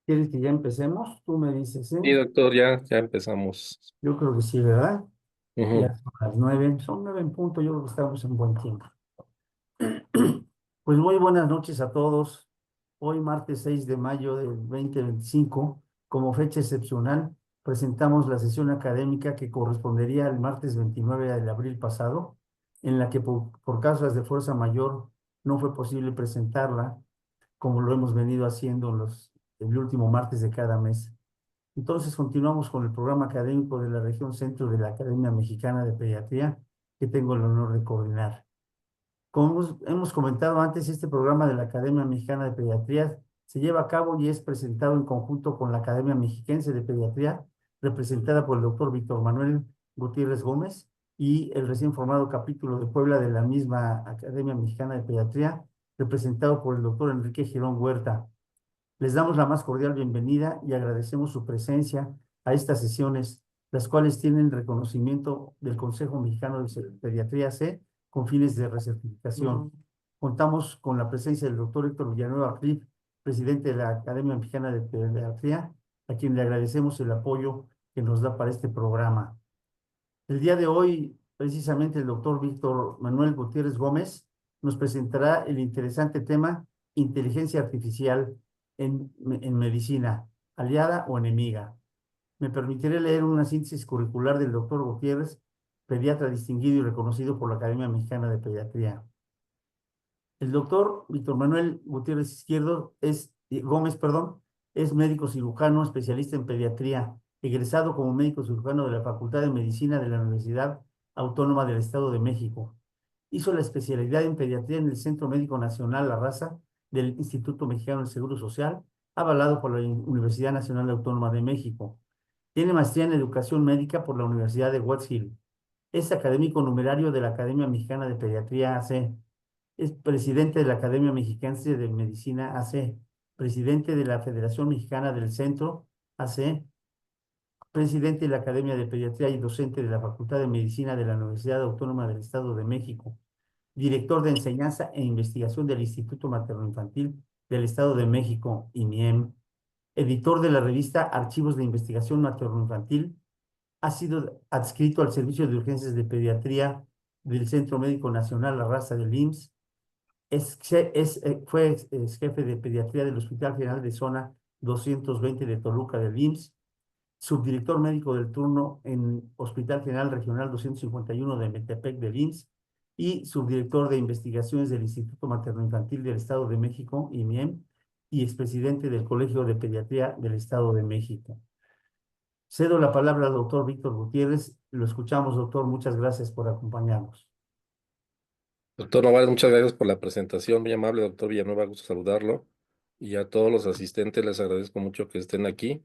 ¿Quieres que ya empecemos? Tú me dices, ¿eh? Sí, doctor, ya empezamos. Yo creo que sí, ¿verdad? Ya Ujú. son las 9, son 9 en punto, yo creo que estamos en buen tiempo. Pues muy buenas noches a todos. Hoy, martes 6 de mayo del 2025, como fecha excepcional, presentamos la sesión académica que correspondería al martes 29 de abril pasado, en la que por causas de fuerza mayor no fue posible presentarla, como lo hemos venido haciendo el último martes de cada mes. Entonces continuamos con el programa académico de la región centro de la Academia Mexicana de Pediatría, que tengo el honor de coordinar. Como hemos comentado antes, este programa de la Academia Mexicana de Pediatría se lleva a cabo y es presentado en conjunto con la Academia Mexiquense de Pediatría, representada por el doctor Víctor Manuel Gutiérrez Gómez, y el recién formado capítulo de Puebla de la misma Academia Mexicana de Pediatría, representado por el doctor Enrique Girón Huerta. Les damos la más cordial bienvenida y agradecemos su presencia a estas sesiones, las cuales tienen reconocimiento del Consejo Mexicano de Pediatría C con fines de recertificación. Contamos con la presencia del doctor Héctor Villanueva Clip, presidente de la Academia Mexicana de Pediatría, a quien le agradecemos el apoyo que nos da para este programa. El día de hoy, precisamente, el doctor Víctor Manuel Gutiérrez Gómez nos presentará el interesante tema inteligencia artificial en medicina, aliada o enemiga. Me permitiré leer una síntesis curricular del doctor Gutiérrez, pediatra distinguido y reconocido por la Academia Mexicana de Pediatría. El doctor Víctor Manuel Gutiérrez Gómez, perdón, es médico cirujano, especialista en pediatría, egresado como médico cirujano de la Facultad de Medicina de la Universidad Autónoma del Estado de México. Hizo la especialidad en pediatría en el Centro Médico Nacional La Raza del Instituto Mexicano del Seguro Social, avalado por la Universidad Nacional Autónoma de México. Tiene maestría en educación médica por la Universidad de West Hill. Es académico numerario de la Academia Mexicana de Pediatría AC. Es presidente de la Academia Mexicana de Medicina AC, presidente de la Federación Mexicana del Centro AC, presidente de la Academia de Pediatría y docente de la Facultad de Medicina de la Universidad Autónoma del Estado de México, director de enseñanza e investigación del Instituto Materno-Infantil del Estado de México, INIEM, editor de la revista Archivos de Investigación Materno-Infantil. Ha sido adscrito al Servicio de Urgencias de Pediatría del Centro Médico Nacional La Raza del IMSS. Fue jefe de pediatría del Hospital General de Zona 220 de Toluca del IMSS, subdirector médico del turno en Hospital General Regional 251 de Metepec del IMSS y subdirector de investigaciones del Instituto Materno Infantil del Estado de México, IMIEM, y expresidente del Colegio de Pediatría del Estado de México. Cedo la palabra al doctor Víctor Gutiérrez. Lo escuchamos, doctor. Muchas gracias por acompañarnos. Doctor Novales, muchas gracias por la presentación, muy amable, doctor Villanueva, gusto saludarlo. Y a todos los asistentes les agradezco mucho que estén aquí.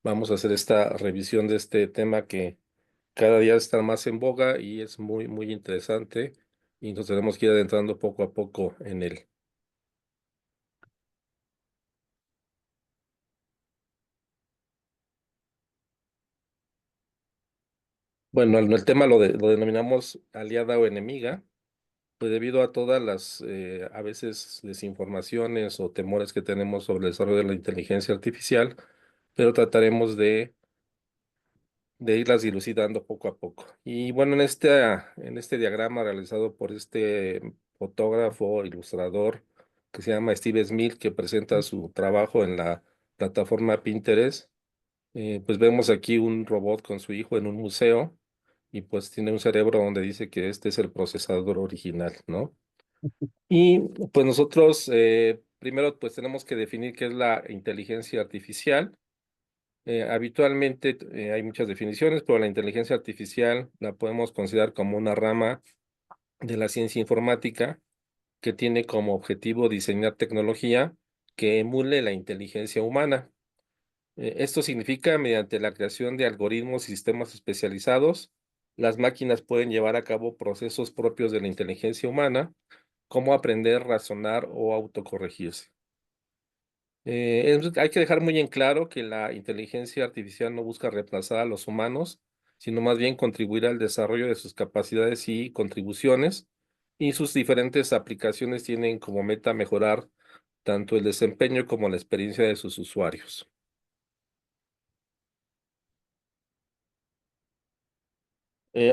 Vamos a hacer esta revisión de este tema que cada día está más en boga y es muy interesante y nos tenemos que ir adentrando poco a poco en él. Bueno, el tema lo denominamos aliada o enemiga. Pues debido a todas las, a veces, desinformaciones o temores que tenemos sobre el desarrollo de la inteligencia artificial, pero trataremos de irlas dilucidando poco a poco. Y bueno, en este diagrama realizado por este fotógrafo, ilustrador, que se llama Steve Smith, que presenta su trabajo en la plataforma Pinterest, pues vemos aquí un robot con su hijo en un museo y pues tiene un cerebro donde dice que este es el procesador original, ¿no? Y pues nosotros primero pues tenemos que definir qué es la inteligencia artificial. Habitualmente hay muchas definiciones, pero la inteligencia artificial la podemos considerar como una rama de la ciencia informática que tiene como objetivo diseñar tecnología que emule la inteligencia humana. Esto significa mediante la creación de algoritmos y sistemas especializados, las máquinas pueden llevar a cabo procesos propios de la inteligencia humana, como aprender, razonar o autocorregirse. Hay que dejar muy en claro que la inteligencia artificial no busca reemplazar a los humanos, sino más bien contribuir al desarrollo de sus capacidades y contribuciones, y sus diferentes aplicaciones tienen como meta mejorar tanto el desempeño como la experiencia de sus usuarios.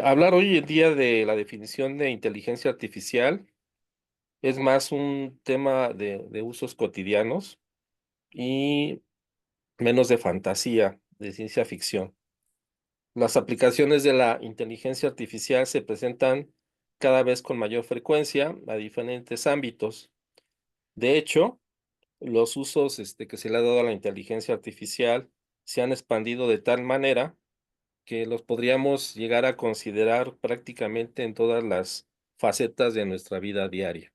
Hablar hoy en día de la definición de inteligencia artificial es más un tema de usos cotidianos y menos de fantasía, de ciencia ficción. Las aplicaciones de la inteligencia artificial se presentan cada vez con mayor frecuencia a diferentes ámbitos. De hecho, los usos que se le ha dado a la inteligencia artificial se han expandido de tal manera que los podríamos llegar a considerar prácticamente en todas las facetas de nuestra vida diaria.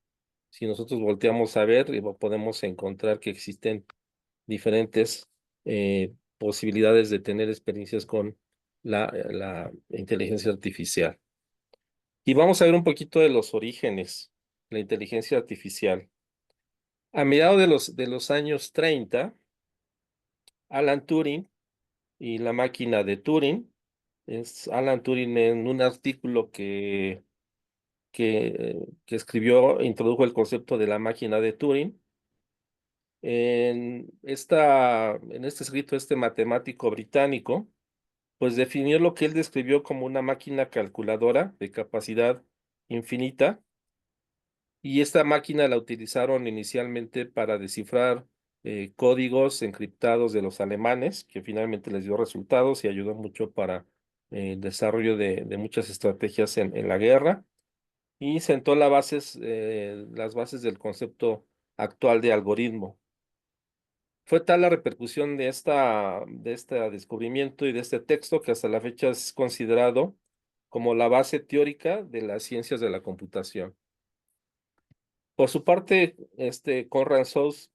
Si nosotros volteamos a ver, podemos encontrar que existen diferentes posibilidades de tener experiencias con la inteligencia artificial. Y vamos a ver un poquito de los orígenes de la inteligencia artificial. A mediados de los años 30, Alan Turing y la máquina de Turing, es Alan Turing en un artículo que escribió, introdujo el concepto de la máquina de Turing. En este escrito, este matemático británico, pues definió lo que él describió como una máquina calculadora de capacidad infinita, y esta máquina la utilizaron inicialmente para descifrar códigos encriptados de los alemanes, que finalmente les dio resultados y ayudó mucho para el desarrollo de muchas estrategias en la guerra, y sentó las bases del concepto actual de algoritmo. Fue tal la repercusión de este descubrimiento y de este texto que hasta la fecha es considerado como la base teórica de las ciencias de la computación. Por su parte, Conrad Sauss,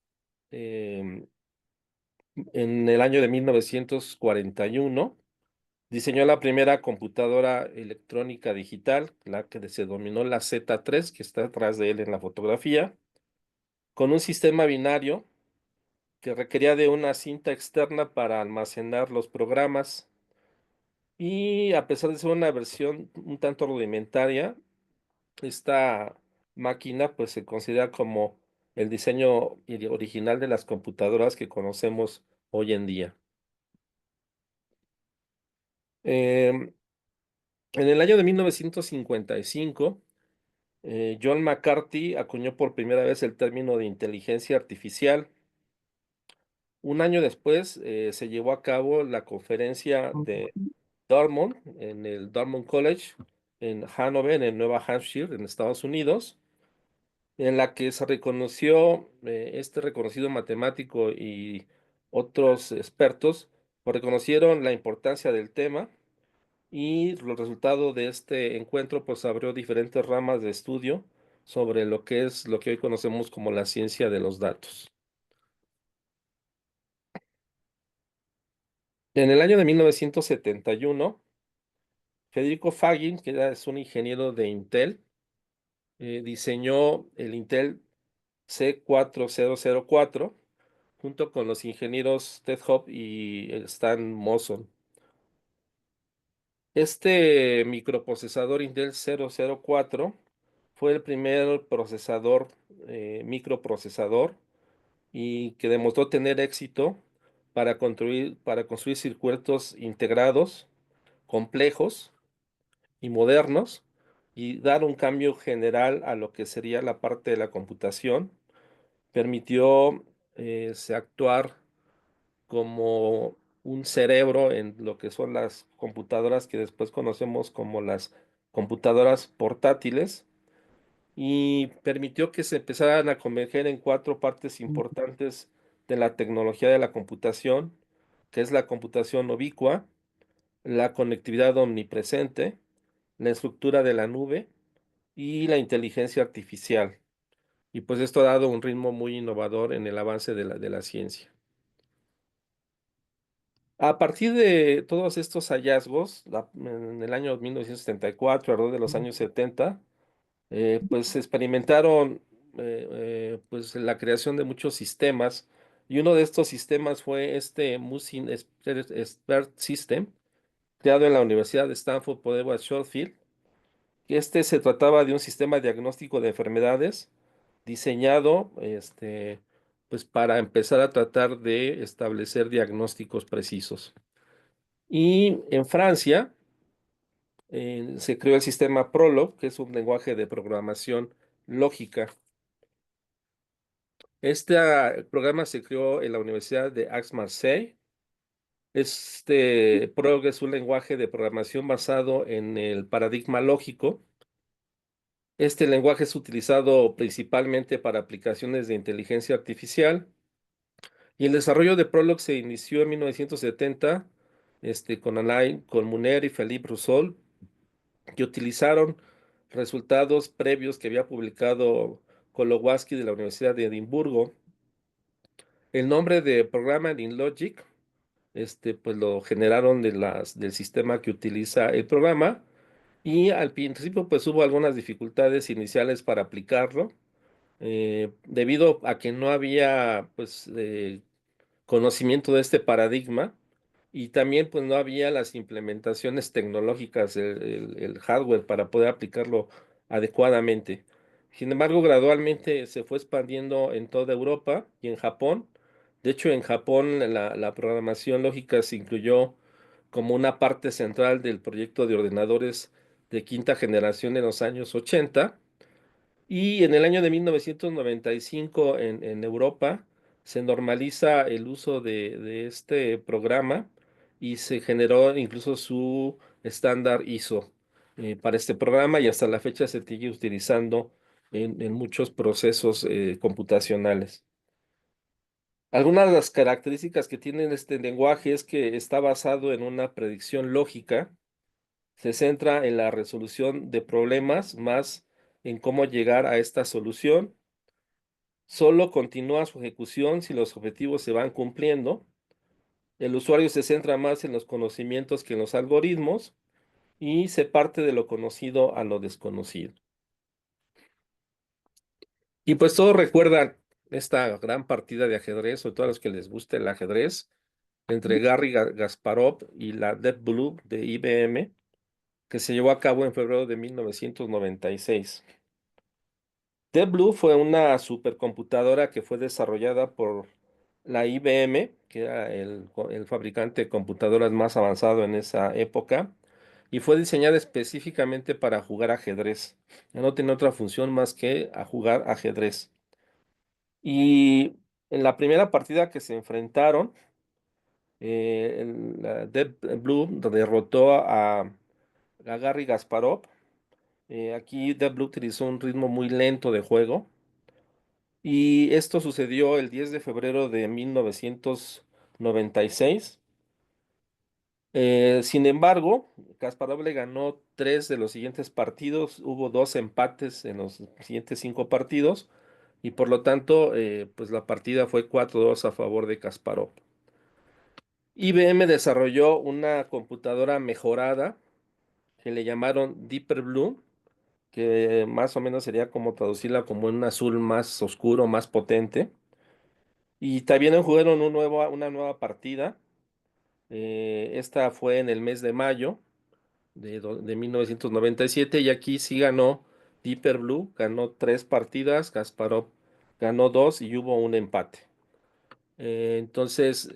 em, en el año de 1941, diseñó la primera computadora electrónica digital, la que se denominó la Z3, que está atrás de él en la fotografía, con un sistema binario que requería de una cinta externa para almacenar los programas. Y a pesar de ser una versión un tanto rudimentaria, esta máquina pues se considera como el diseño original de las computadoras que conocemos hoy en día. Em, en el año de 1955, John McCarthy acuñó por primera vez el término de inteligencia artificial. Un año después se llevó a cabo la conferencia de Dartmouth en el Dartmouth College en Hanover, en Nueva Hampshire, en Estados Unidos, en la que se reconoció, este reconocido matemático y otros expertos, pues, reconocieron la importancia del tema, y los resultados de este encuentro pues abrió diferentes ramas de estudio sobre lo que hoy conocemos como la ciencia de los datos. En el año de 1971, Federico Fagin, es un ingeniero de Intel, diseñó el Intel C4004 junto con los ingenieros Ted Hope y Stan Moson. Este microprocesador Intel 004 fue el primer procesador, microprocesador, y que demostró tener éxito para construir circuitos integrados, complejos y modernos, y dar un cambio general a lo que sería la parte de la computación. Permitió actuar como un cerebro en lo que son las computadoras que después conocemos como las computadoras portátiles, y permitió que se empezaran a converger en cuatro partes importantes de la tecnología de la computación, que es la computación ubicua, la conectividad omnipresente, la estructura de la nube y la inteligencia artificial. Y pues esto ha dado un ritmo muy innovador en el avance de la ciencia. A partir de todos estos hallazgos, en el año 1974, alrededor de los años 70, pues se experimentaron, pues la creación de muchos sistemas, y uno de estos sistemas fue este Musin Expert System, creado en la Universidad de Stanford por Edward Shotfield. Se trataba de un sistema diagnóstico de enfermedades diseñado pues para empezar a tratar de establecer diagnósticos precisos. Y en Francia se creó el sistema Prolog, que es un lenguaje de programación lógica. Este programa se creó en la Universidad de Aix-Marseille. Este Prolog es un lenguaje de programación basado en el paradigma lógico. Este lenguaje es utilizado principalmente para aplicaciones de inteligencia artificial y el desarrollo de Prolog se inició en 1970 con Alain Colmuner y Philippe Roussel, que utilizaron resultados previos que había publicado Kowalski de la Universidad de Edimburgo. El nombre de Programming Logic, pues lo generaron del sistema que utiliza el programa y al principio pues hubo algunas dificultades iniciales para aplicarlo, debido a que no había pues conocimiento de este paradigma y también pues no había las implementaciones tecnológicas, el hardware para poder aplicarlo adecuadamente. Sin embargo, gradualmente se fue expandiendo en toda Europa y en Japón. De hecho, en Japón la programación lógica se incluyó como una parte central del proyecto de ordenadores de quinta generación en los años 80. Y en el año de 1995 en Europa se normaliza el uso de este programa y se generó incluso su estándar ISO para este programa y hasta la fecha se sigue utilizando en muchos procesos computacionales. Algunas de las características que tiene este lenguaje es que está basado en una predicción lógica, se centra en la resolución de problemas más en cómo llegar a esta solución. Solo continúa su ejecución si los objetivos se van cumpliendo. El usuario se centra más en los conocimientos que en los algoritmos y se parte de lo conocido a lo desconocido. Y pues todos recuerdan esta gran partida de ajedrez, sobre todo a los que les gusta el ajedrez, entre Garry Kasparov y la Deep Blue de IBM, que se llevó a cabo en febrero de 1996. Deep Blue fue una supercomputadora que fue desarrollada por la IBM, que era el fabricante de computadoras más avanzado en esa época, y fue diseñada específicamente para jugar ajedrez. No tenía otra función más que a jugar ajedrez. Y en la primera partida que se enfrentaron, la Deep Blue derrotó a Garry Kasparov. Aquí Deep Blue utilizó un ritmo muy lento de juego. Y esto sucedió el 10 de febrero de 1996. Sin embargo, Kasparov le ganó tres de los siguientes partidos, hubo dos empates en los siguientes cinco partidos y por lo tanto, pues la partida fue 4-2 a favor de Kasparov. IBM desarrolló una computadora mejorada que le llamaron Deeper Blue, que más o menos sería como traducirla como un azul más oscuro, más potente. Y también jugaron una nueva partida. Esta fue en el mes de mayo de 1997 y aquí sí ganó Deeper Blue, ganó tres partidas, Kasparov ganó dos y hubo un empate. Entonces,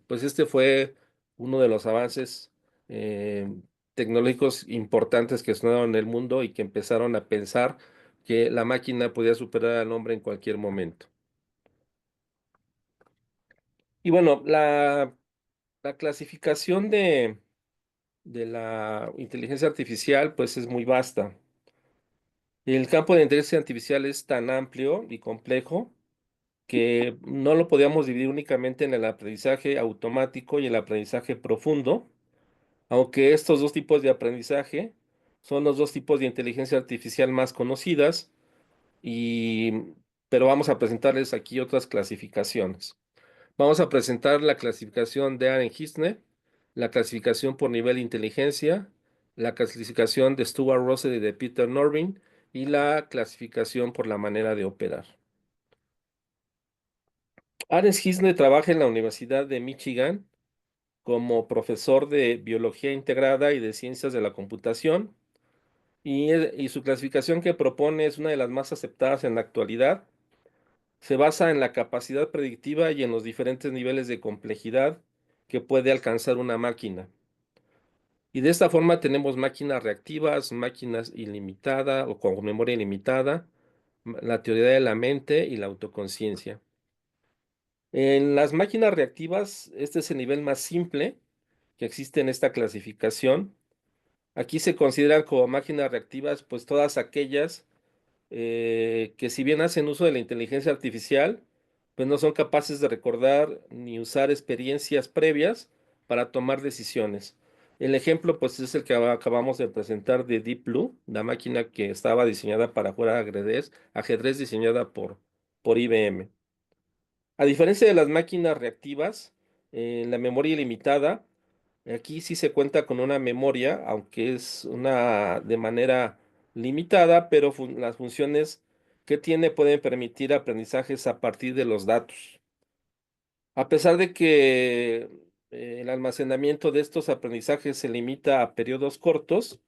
pues este fue uno de los avances eh, tecnológicos importantes que sonaron en el mundo y que empezaron a pensar que la máquina podía superar al hombre en cualquier momento. Y bueno, la clasificación de la inteligencia artificial pues es muy vasta. El campo de inteligencia artificial es tan amplio y complejo que no lo podíamos dividir únicamente en el aprendizaje automático y el aprendizaje profundo, aunque estos dos tipos de aprendizaje son los dos tipos de inteligencia artificial más conocidas, y, pero vamos a presentarles aquí otras clasificaciones. Vamos a presentar la clasificación de Allen Hisner, la clasificación por nivel de inteligencia, la clasificación de Stuart Russell y de Peter Norvin y la clasificación por la manera de operar. Allen Hisner trabaja en la Universidad de Michigan como profesor de biología integrada y de ciencias de la computación y su clasificación que propone es una de las más aceptadas en la actualidad. Se basa en la capacidad predictiva y en los diferentes niveles de complejidad que puede alcanzar una máquina. Y de esta forma tenemos máquinas reactivas, máquinas ilimitadas o con memoria ilimitada, la teoría de la mente y la autoconciencia. En las máquinas reactivas, este es el nivel más simple que existe en esta clasificación. Aquí se consideran como máquinas reactivas, pues todas aquellas que si bien hacen uso de la inteligencia artificial, pues no son capaces de recordar ni usar experiencias previas para tomar decisiones. El ejemplo, pues, es el que acabamos de presentar de Deep Blue, la máquina que estaba diseñada para jugar ajedrez diseñada por IBM. A diferencia de las máquinas reactivas, la memoria ilimitada, aquí sí se cuenta con una memoria, aunque es una de manera limitada, pero las funciones que tiene pueden permitir aprendizajes a partir de los datos. A pesar de que el almacenamiento de estos aprendizajes se limita a periodos cortos,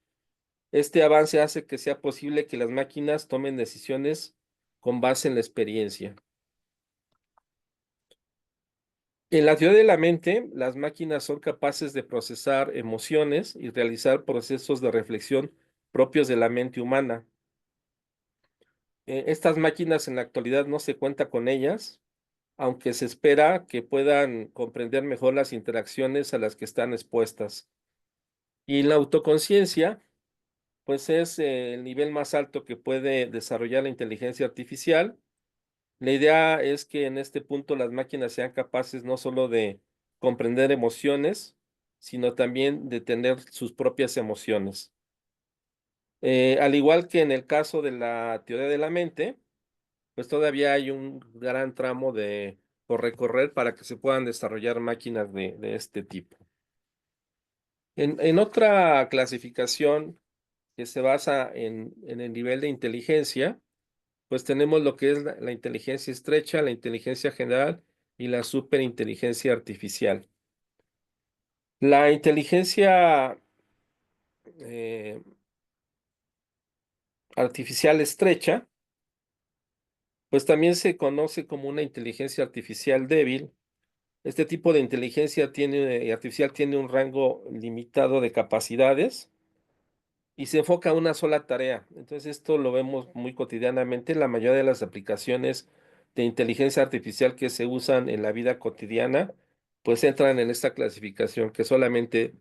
este avance hace que sea posible que las máquinas tomen decisiones con base en la experiencia. En la teoría de la mente, las máquinas son capaces de procesar emociones y realizar procesos de reflexión propios de la mente humana. Estas máquinas en la actualidad no se cuenta con ellas, aunque se espera que puedan comprender mejor las interacciones a las que están expuestas. Y la autoconciencia, pues es el nivel más alto que puede desarrollar la inteligencia artificial. La idea es que en este punto las máquinas sean capaces no solo de comprender emociones, sino también de tener sus propias emociones. Al igual que en el caso de la teoría de la mente, pues todavía hay un gran tramo por recorrer para que se puedan desarrollar máquinas de este tipo. En otra clasificación que se basa en el nivel de inteligencia, pues tenemos lo que es la inteligencia estrecha, la inteligencia general y la superinteligencia artificial. La inteligencia eh, artificial estrecha, pues también se conoce como una inteligencia artificial débil. Este tipo de inteligencia artificial tiene un rango limitado de capacidades y se enfoca a una sola tarea. Entonces, esto lo vemos muy cotidianamente. La mayoría de las aplicaciones de inteligencia artificial que se usan en la vida cotidiana, pues entran en esta clasificación que solamente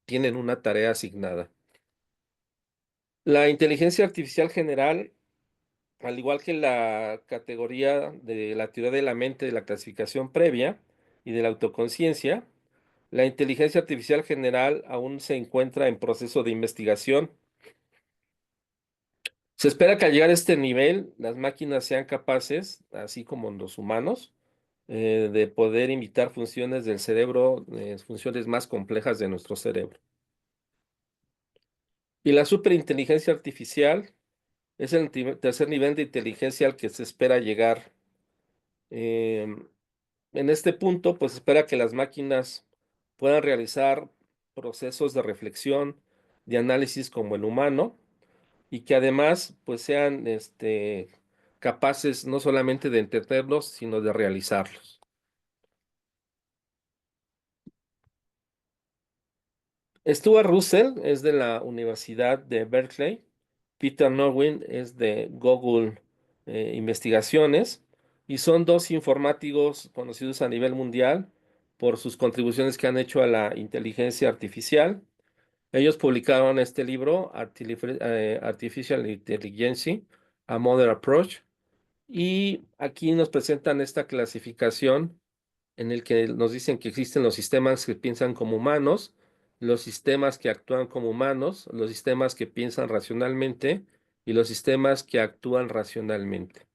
tienen una tarea asignada. La inteligencia artificial general, al igual que la categoría de la teoría de la mente de la clasificación previa y de la autoconciencia, la inteligencia artificial general aún se encuentra en proceso de investigación. Se espera que al llegar a este nivel, las máquinas sean capaces, así como los humanos, de poder imitar funciones del cerebro, funciones más complejas de nuestro cerebro. Y la superinteligencia artificial es el tercer nivel de inteligencia al que se espera llegar. Em, en este punto, pues se espera que las máquinas puedan realizar procesos de reflexión, de análisis como el humano, y que además pues sean capaces no solamente de entenderlos, sino de realizarlos. Stuart Russell es de la Universidad de Berkeley, Peter Norwin es de Google Investigaciones, y son dos informáticos conocidos a nivel mundial por sus contribuciones que han hecho a la inteligencia artificial. Ellos publicaron este libro, Artificial Intelligence, A Modern Approach. Y aquí nos presentan esta clasificación en el que nos dicen que existen los sistemas que piensan como humanos, los sistemas que actúan como humanos, los sistemas que piensan racionalmente y los sistemas que actúan racionalmente.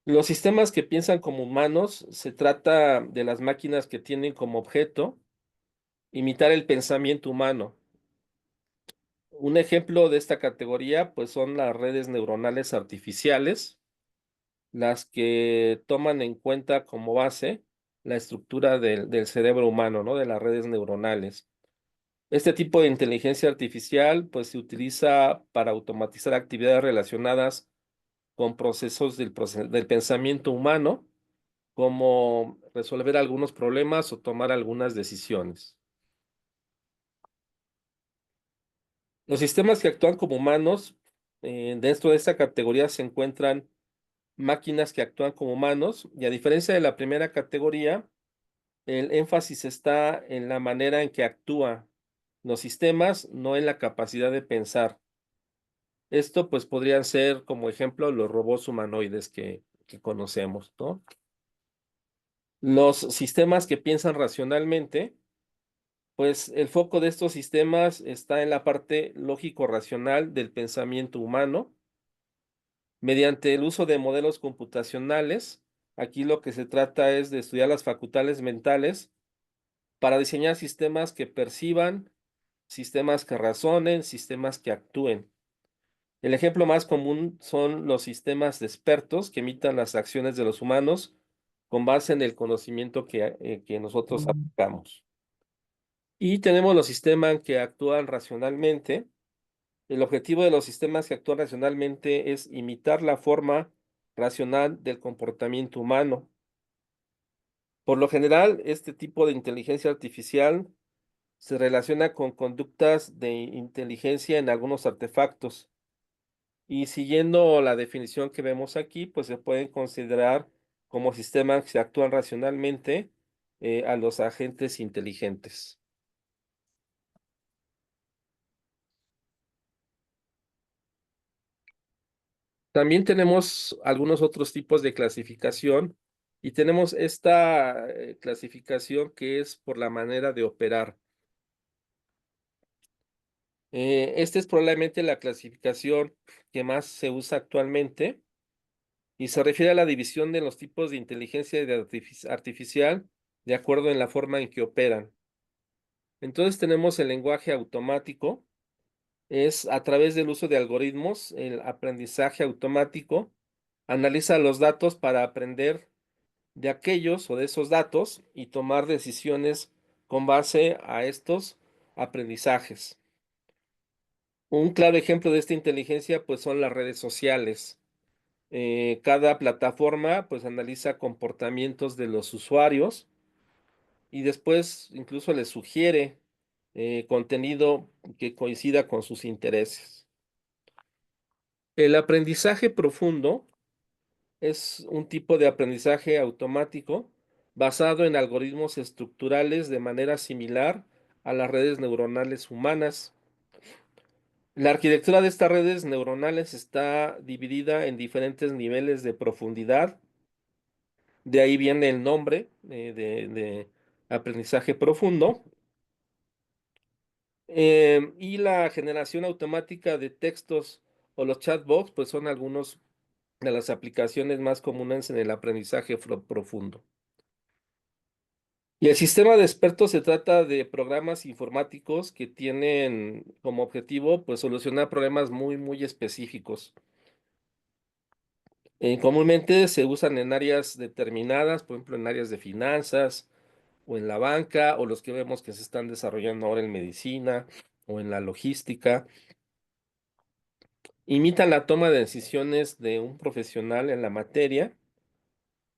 Los sistemas que piensan como humanos se trata de las máquinas que tienen como objeto imitar el pensamiento humano. Un ejemplo de esta categoría, pues son las redes neuronales artificiales, las que toman en cuenta como base la estructura del cerebro humano, ¿no? De las redes neuronales. Este tipo de inteligencia artificial, pues se utiliza para automatizar actividades relacionadas con procesos del pensamiento humano, como resolver algunos problemas o tomar algunas decisiones. Los sistemas que actúan como humanos, dentro de esta categoría se encuentran máquinas que actúan como humanos, y a diferencia de la primera categoría, el énfasis está en la manera en que actúan los sistemas, no en la capacidad de pensar. Esto pues podrían ser, como ejemplo, los robots humanoides que conocemos, ¿no? Los sistemas que piensan racionalmente, pues el foco de estos sistemas está en la parte lógico-racional del pensamiento humano, mediante el uso de modelos computacionales. Aquí lo que se trata es de estudiar las facultades mentales para diseñar sistemas que perciban, sistemas que razonen, sistemas que actúen. El ejemplo más común son los sistemas de expertos que imitan las acciones de los humanos con base en el conocimiento que nosotros aplicamos. Y tenemos los sistemas que actúan racionalmente. El objetivo de los sistemas que actúan racionalmente es imitar la forma racional del comportamiento humano. Por lo general, este tipo de inteligencia artificial se relaciona con conductas de inteligencia en algunos artefactos. Y siguiendo la definición que vemos aquí, pues se pueden considerar como sistemas que actúan racionalmente a los agentes inteligentes. También tenemos algunos otros tipos de clasificación y tenemos esta clasificación que es por la manera de operar. Esta es probablemente la clasificación que más se usa actualmente y se refiere a la división de los tipos de inteligencia artificial de acuerdo en la forma en que operan. Entonces tenemos el lenguaje automático, es a través del uso de algoritmos, el aprendizaje automático, analiza los datos para aprender de aquellos o de esos datos y tomar decisiones con base a estos aprendizajes. Un claro ejemplo de esta inteligencia pues son las redes sociales. Cada plataforma pues analiza comportamientos de los usuarios y después incluso les sugiere contenido que coincida con sus intereses. El aprendizaje profundo es un tipo de aprendizaje automático basado en algoritmos estructurales de manera similar a las redes neuronales humanas. La arquitectura de estas redes neuronales está dividida en diferentes niveles de profundidad. De ahí viene el nombre de aprendizaje profundo. Y la generación automática de textos o los chatbots, pues son algunos de las aplicaciones más comunes en el aprendizaje profundo. Y el sistema de expertos se trata de programas informáticos que tienen como objetivo, pues, solucionar problemas muy específicos. Comúnmente se usan en áreas determinadas, por ejemplo, en áreas de finanzas o en la banca, o los que vemos que se están desarrollando ahora en medicina o en la logística. Imitan la toma de decisiones de un profesional en la materia.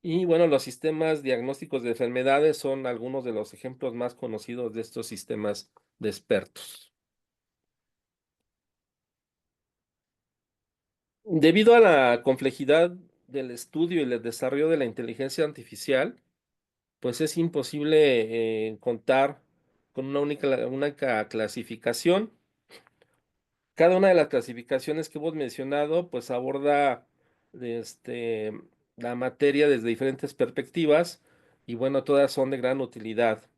Y bueno, los sistemas diagnósticos de enfermedades son algunos de los ejemplos más conocidos de estos sistemas de expertos. Debido a la complejidad del estudio y el desarrollo de la inteligencia artificial, pues es imposible contar con una única clasificación. Cada una de las clasificaciones que hemos mencionado, pues aborda este, la materia desde diferentes perspectivas y bueno, todas son de gran utilidad.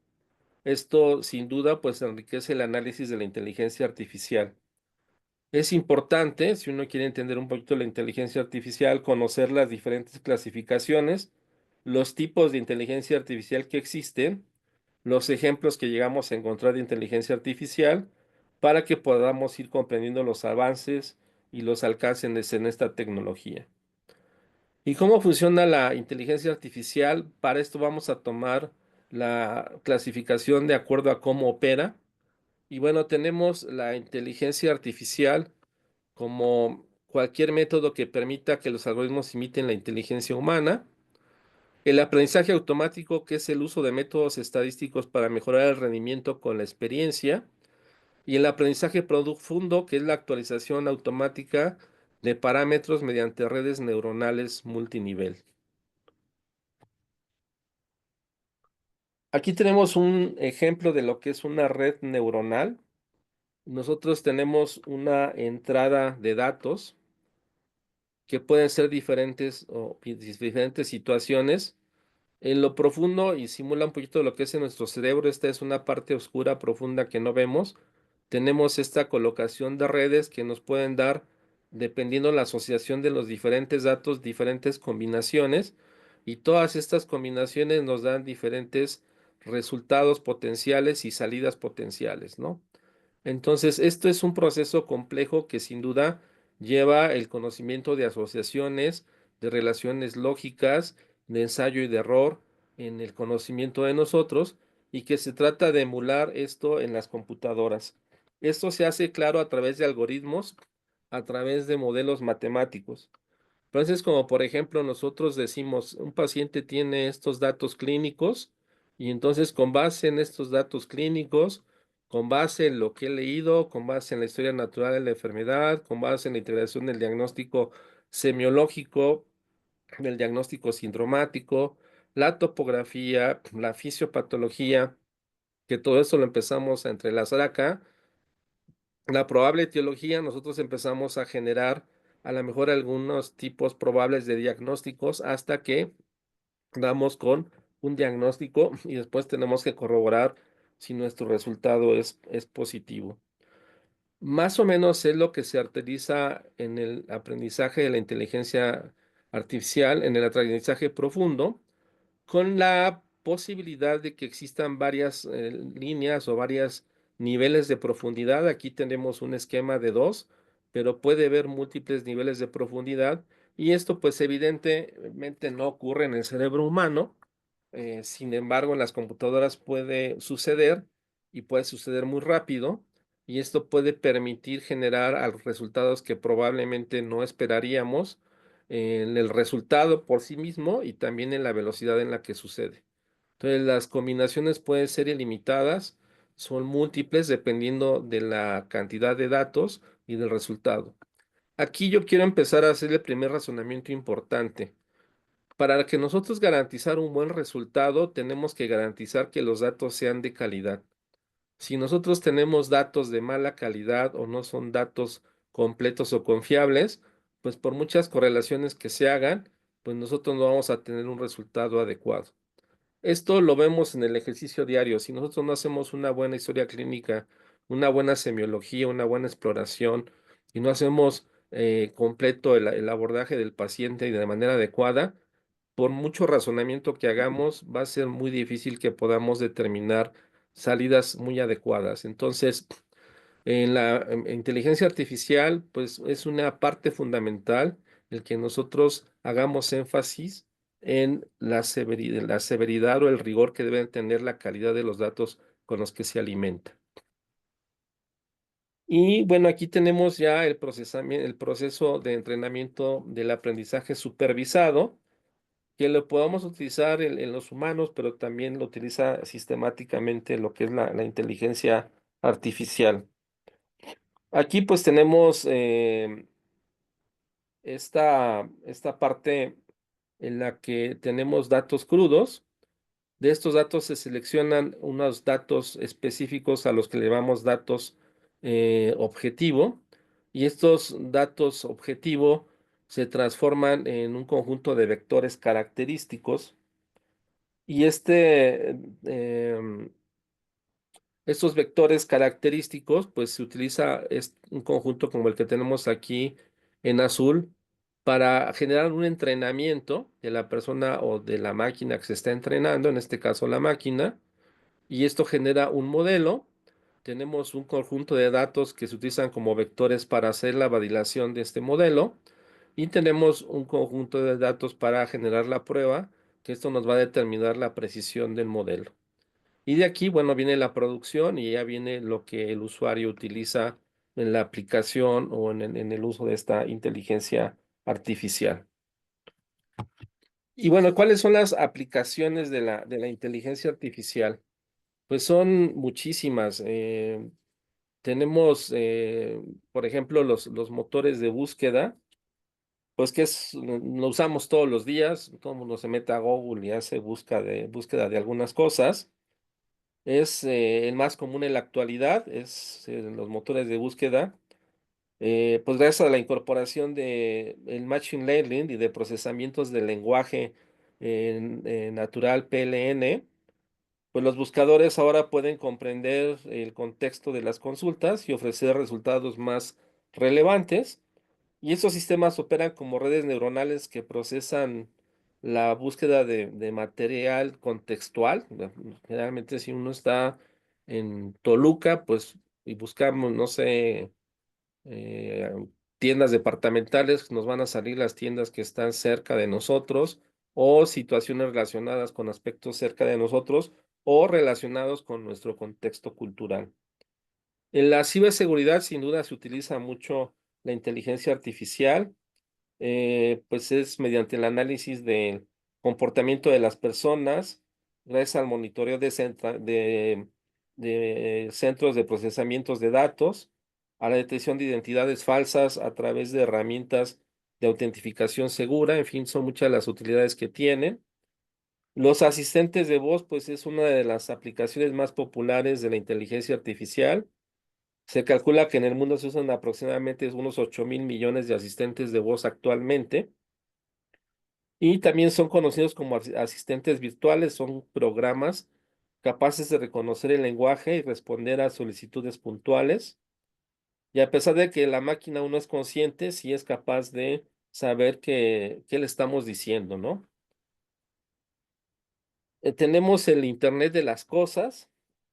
Esto, sin duda, pues enriquece el análisis de la inteligencia artificial. Es importante, si uno quiere entender un poquito la inteligencia artificial, conocer las diferentes clasificaciones, los tipos de inteligencia artificial que existen, los ejemplos que llegamos a encontrar de inteligencia artificial, para que podamos ir comprendiendo los avances y los alcances en esta tecnología. ¿Y cómo funciona la inteligencia artificial? Para esto vamos a tomar la clasificación de acuerdo a cómo opera. Y bueno, tenemos la inteligencia artificial como cualquier método que permita que los algoritmos imiten la inteligencia humana. El aprendizaje automático, que es el uso de métodos estadísticos para mejorar el rendimiento con la experiencia. Y el aprendizaje profundo, que es la actualización automática de parámetros mediante redes neuronales multinivel. Aquí tenemos un ejemplo de lo que es una red neuronal. Nosotros tenemos una entrada de datos que pueden ser diferentes o diferentes situaciones. En lo profundo y simula un poquito lo que es en nuestro cerebro, esta es una parte oscura profunda que no vemos. Tenemos esta colocación de redes que nos pueden dar, dependiendo la asociación de los diferentes datos, diferentes combinaciones, y todas estas combinaciones nos dan diferentes resultados potenciales y salidas potenciales, ¿no? Entonces, esto es un proceso complejo que sin duda lleva el conocimiento de asociaciones, de relaciones lógicas, de ensayo y de error en el conocimiento de nosotros, y que se trata de emular esto en las computadoras. Esto se hace claro a través de algoritmos, a través de modelos matemáticos. Entonces, como por ejemplo, nosotros decimos, un paciente tiene estos datos clínicos y entonces con base en estos datos clínicos, con base en lo que he leído, con base en la historia natural de la enfermedad, con base en la integración del diagnóstico semiológico, del diagnóstico sindromático, la topografía, la fisiopatología, que todo eso lo empezamos a entrelazar acá, la probable etiología, nosotros empezamos a generar a lo mejor algunos tipos probables de diagnósticos hasta que damos con un diagnóstico y después tenemos que corroborar si nuestro resultado es positivo. Más o menos es lo que se caracteriza en el aprendizaje de la inteligencia artificial, en el aprendizaje profundo, con la posibilidad de que existan varias líneas o varios niveles de profundidad. Aquí tenemos un esquema de dos, pero puede haber múltiples niveles de profundidad y esto pues evidentemente no ocurre en el cerebro humano. Sin embargo, en las computadoras puede suceder y puede suceder muy rápido y esto puede permitir generar resultados que probablemente no esperaríamos en el resultado por sí mismo y también en la velocidad en la que sucede. Entonces, las combinaciones pueden ser ilimitadas, son múltiples dependiendo de la cantidad de datos y del resultado. Aquí yo quiero empezar a hacer el primer razonamiento importante. Para que nosotros garantizar un buen resultado, tenemos que garantizar que los datos sean de calidad. Si nosotros tenemos datos de mala calidad o no son datos completos o confiables, pues por muchas correlaciones que se hagan, pues nosotros no vamos a tener un resultado adecuado. Esto lo vemos en el ejercicio diario. Si nosotros no hacemos una buena historia clínica, una buena semiología, una buena exploración y no hacemos completo el abordaje del paciente y de manera adecuada, por mucho razonamiento que hagamos, va a ser muy difícil que podamos determinar salidas muy adecuadas. Entonces, en la inteligencia artificial, pues es una parte fundamental el que nosotros hagamos énfasis en la severidad o el rigor que deben tener la calidad de los datos con los que se alimenta. Y bueno, aquí tenemos ya el procesamiento, el proceso de entrenamiento del aprendizaje supervisado, que lo podamos utilizar en los humanos, pero también lo utiliza sistemáticamente lo que es la inteligencia artificial. Aquí pues tenemos esta parte en la que tenemos datos crudos. De estos datos se seleccionan unos datos específicos a los que le llamamos datos objetivo. Y estos datos objetivo se transforman en un conjunto de vectores característicos. Y estos vectores característicos, pues se utiliza un conjunto como el que tenemos aquí en azul para generar un entrenamiento de la persona o de la máquina que se está entrenando, en este caso la máquina, y esto genera un modelo. Tenemos un conjunto de datos que se utilizan como vectores para hacer la validación de este modelo y tenemos un conjunto de datos para generar la prueba, que esto nos va a determinar la precisión del modelo. Y de aquí, bueno, viene la producción y ya viene lo que el usuario utiliza en la aplicación o en el uso de esta inteligencia artificial. Y bueno, ¿cuáles son las aplicaciones de la inteligencia artificial? Pues son muchísimas. Tenemos, por ejemplo, los motores de búsqueda, pues que es, lo usamos todos los días. Todo el mundo se mete a Google y hace búsqueda de algunas cosas. Es el más común en la actualidad, es los motores de búsqueda. Pues gracias a la incorporación de el Machine Learning y de procesamientos del lenguaje natural PLN, pues los buscadores ahora pueden comprender el contexto de las consultas y ofrecer resultados más relevantes. Y estos sistemas operan como redes neuronales que procesan la búsqueda de material contextual. Generalmente si uno está en Toluca, pues y buscamos, no sé, eh, tiendas departamentales, nos van a salir las tiendas que están cerca de nosotros o situaciones relacionadas con aspectos cerca de nosotros o relacionados con nuestro contexto cultural. En la ciberseguridad, sin duda, se utiliza mucho la inteligencia artificial, pues es mediante el análisis del comportamiento de las personas, gracias al monitoreo de centros de procesamientos de datos, a la detección de identidades falsas a través de herramientas de autentificación segura, en fin, son muchas las utilidades que tienen. Los asistentes de voz, pues es una de las aplicaciones más populares de la inteligencia artificial. Se calcula que en el mundo se usan aproximadamente unos 8.000 millones de asistentes de voz actualmente. Y también son conocidos como asistentes virtuales, son programas capaces de reconocer el lenguaje y responder a solicitudes puntuales. Y a pesar de que la máquina aún no es consciente, sí es capaz de saber qué le estamos diciendo, ¿no? Tenemos el Internet de las Cosas,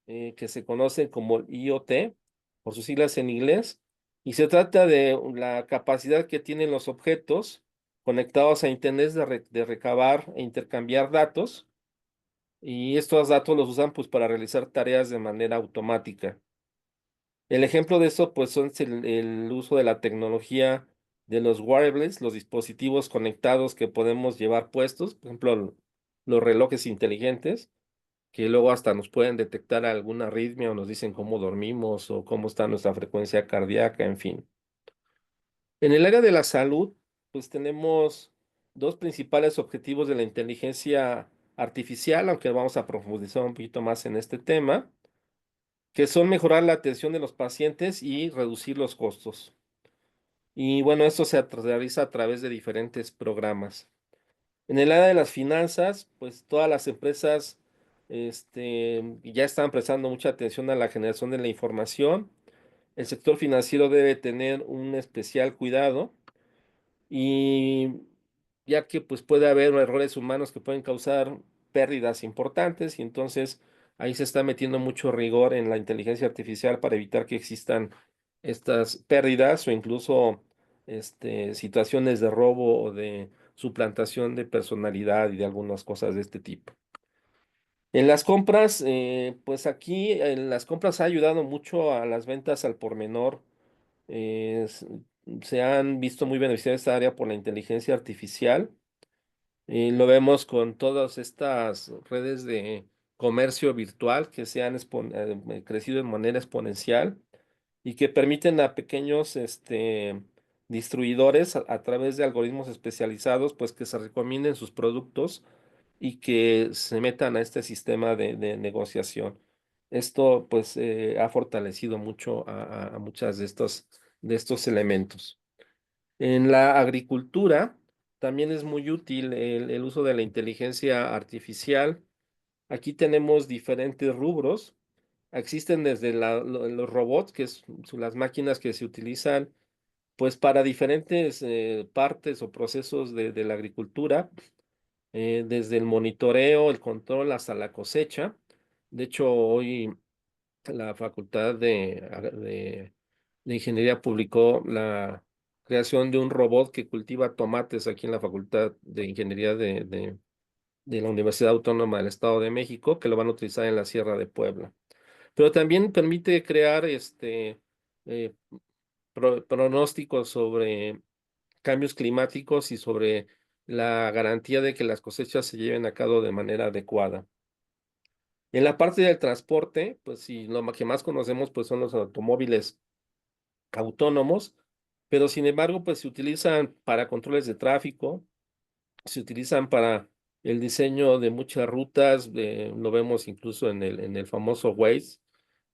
que se conoce como IoT, por sus siglas en inglés, y se trata de la capacidad que tienen los objetos conectados a Internet de recabar e intercambiar datos, y estos datos los usan pues para realizar tareas de manera automática. El ejemplo de eso pues son el uso de la tecnología de los wearables, los dispositivos conectados que podemos llevar puestos, por ejemplo, los relojes inteligentes que luego hasta nos pueden detectar alguna arritmia o nos dicen cómo dormimos o cómo está nuestra frecuencia cardíaca, en fin. En el área de la salud, pues tenemos dos principales objetivos de la inteligencia artificial, aunque vamos a profundizar un poquito más en este tema, que son mejorar la atención de los pacientes y reducir los costos. Y bueno, esto se realiza a través de diferentes programas. En el área de las finanzas, pues todas las empresas ya están prestando mucha atención a la generación de la información. El sector financiero debe tener un especial cuidado y ya que pues puede haber errores humanos que pueden causar pérdidas importantes y entonces ahí se está metiendo mucho rigor en la inteligencia artificial para evitar que existan estas pérdidas o incluso situaciones de robo o de suplantación de personalidad y de algunas cosas de este tipo. En las compras, pues aquí en las compras ha ayudado mucho a las ventas al por menor. eh, s- Se han visto muy beneficiadas esta área por la inteligencia artificial. Lo vemos con todas estas redes de comercio virtual que se han crecido de manera exponencial y que permiten a pequeños distribuidores a través de algoritmos especializados, pues que se recomienden sus productos y que se metan a este sistema de negociación. Esto pues ha fortalecido mucho a muchas de estos elementos. En la agricultura también es muy útil el uso de la inteligencia artificial. Aquí tenemos diferentes rubros. Existen desde los robots, que son las máquinas que se utilizan pues para diferentes partes o procesos de la agricultura, desde el monitoreo, el control hasta la cosecha. De hecho, hoy la Facultad de Ingeniería publicó la creación de un robot que cultiva tomates aquí en la Facultad de Ingeniería de la Universidad Autónoma del Estado de México, que lo van a utilizar en la Sierra de Puebla. Pero también permite crear eh, pronósticos sobre cambios climáticos y sobre la garantía de que las cosechas se lleven a cabo de manera adecuada. En la parte del transporte, pues sí, lo que más conocemos pues son los automóviles autónomos, pero sin embargo pues se utilizan para controles de tráfico, se utilizan para el diseño de muchas rutas, lo vemos incluso en el famoso Waze,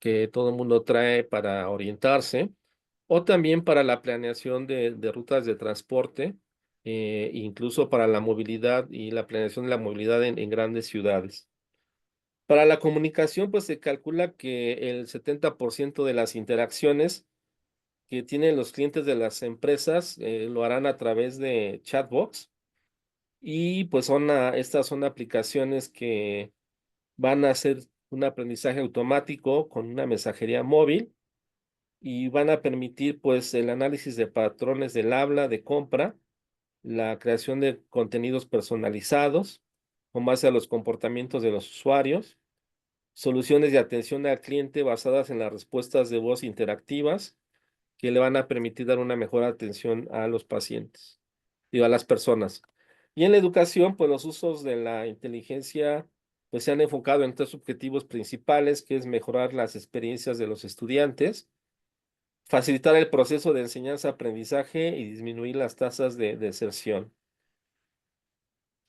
que todo el mundo trae para orientarse, o también para la planeación de rutas de transporte, incluso para la movilidad y la planeación de la movilidad en grandes ciudades. Para la comunicación, pues se calcula que el 70% de las interacciones que tienen los clientes de las empresas lo harán a través de chatbots y pues estas son aplicaciones que van a hacer un aprendizaje automático con una mensajería móvil y van a permitir pues el análisis de patrones del habla, de compra, la creación de contenidos personalizados con base a los comportamientos de los usuarios, soluciones de atención al cliente basadas en las respuestas de voz interactivas que le van a permitir dar una mejor atención a los pacientes y a las personas. Y en la educación, pues los usos de la inteligencia pues se han enfocado en tres objetivos principales, que es mejorar las experiencias de los estudiantes, facilitar el proceso de enseñanza-aprendizaje y disminuir las tasas de deserción.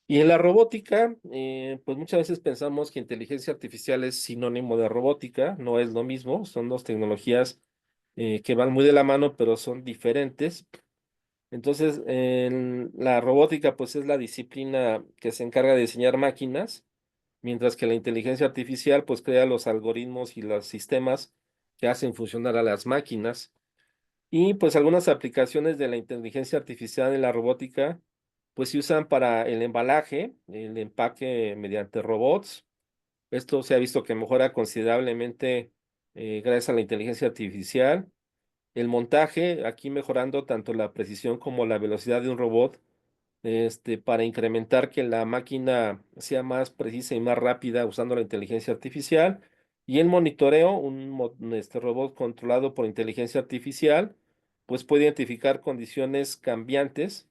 Y en la robótica, pues muchas veces pensamos que inteligencia artificial es sinónimo de robótica, no es lo mismo, son dos tecnologías que van muy de la mano, pero son diferentes. Entonces, la robótica, pues es la disciplina que se encarga de diseñar máquinas, mientras que la inteligencia artificial, pues crea los algoritmos y los sistemas que hacen funcionar a las máquinas. Y pues algunas aplicaciones de la inteligencia artificial en la robótica, pues se usan para el embalaje, el empaque mediante robots. Esto se ha visto que mejora considerablemente gracias a la inteligencia artificial. El montaje, aquí mejorando tanto la precisión como la velocidad de un robot, para incrementar que la máquina sea más precisa y más rápida usando la inteligencia artificial. Y el monitoreo, este robot controlado por inteligencia artificial, pues puede identificar condiciones cambiantes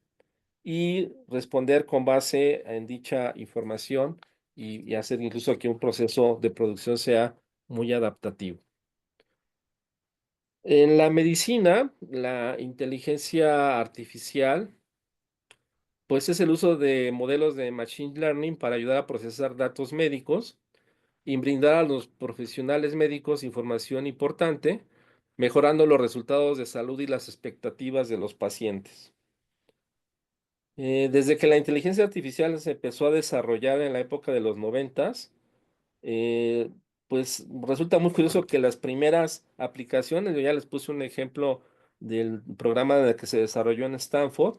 y responder con base en dicha información y hacer incluso que un proceso de producción sea muy adaptativo. En la medicina, la inteligencia artificial, pues es el uso de modelos de machine learning para ayudar a procesar datos médicos y brindar a los profesionales médicos información importante, mejorando los resultados de salud y las expectativas de los pacientes. Desde que la inteligencia artificial se empezó a desarrollar en la época de los noventas, eh, pues resulta muy curioso que las primeras aplicaciones, yo ya les puse un ejemplo del programa en el que se desarrolló en Stanford,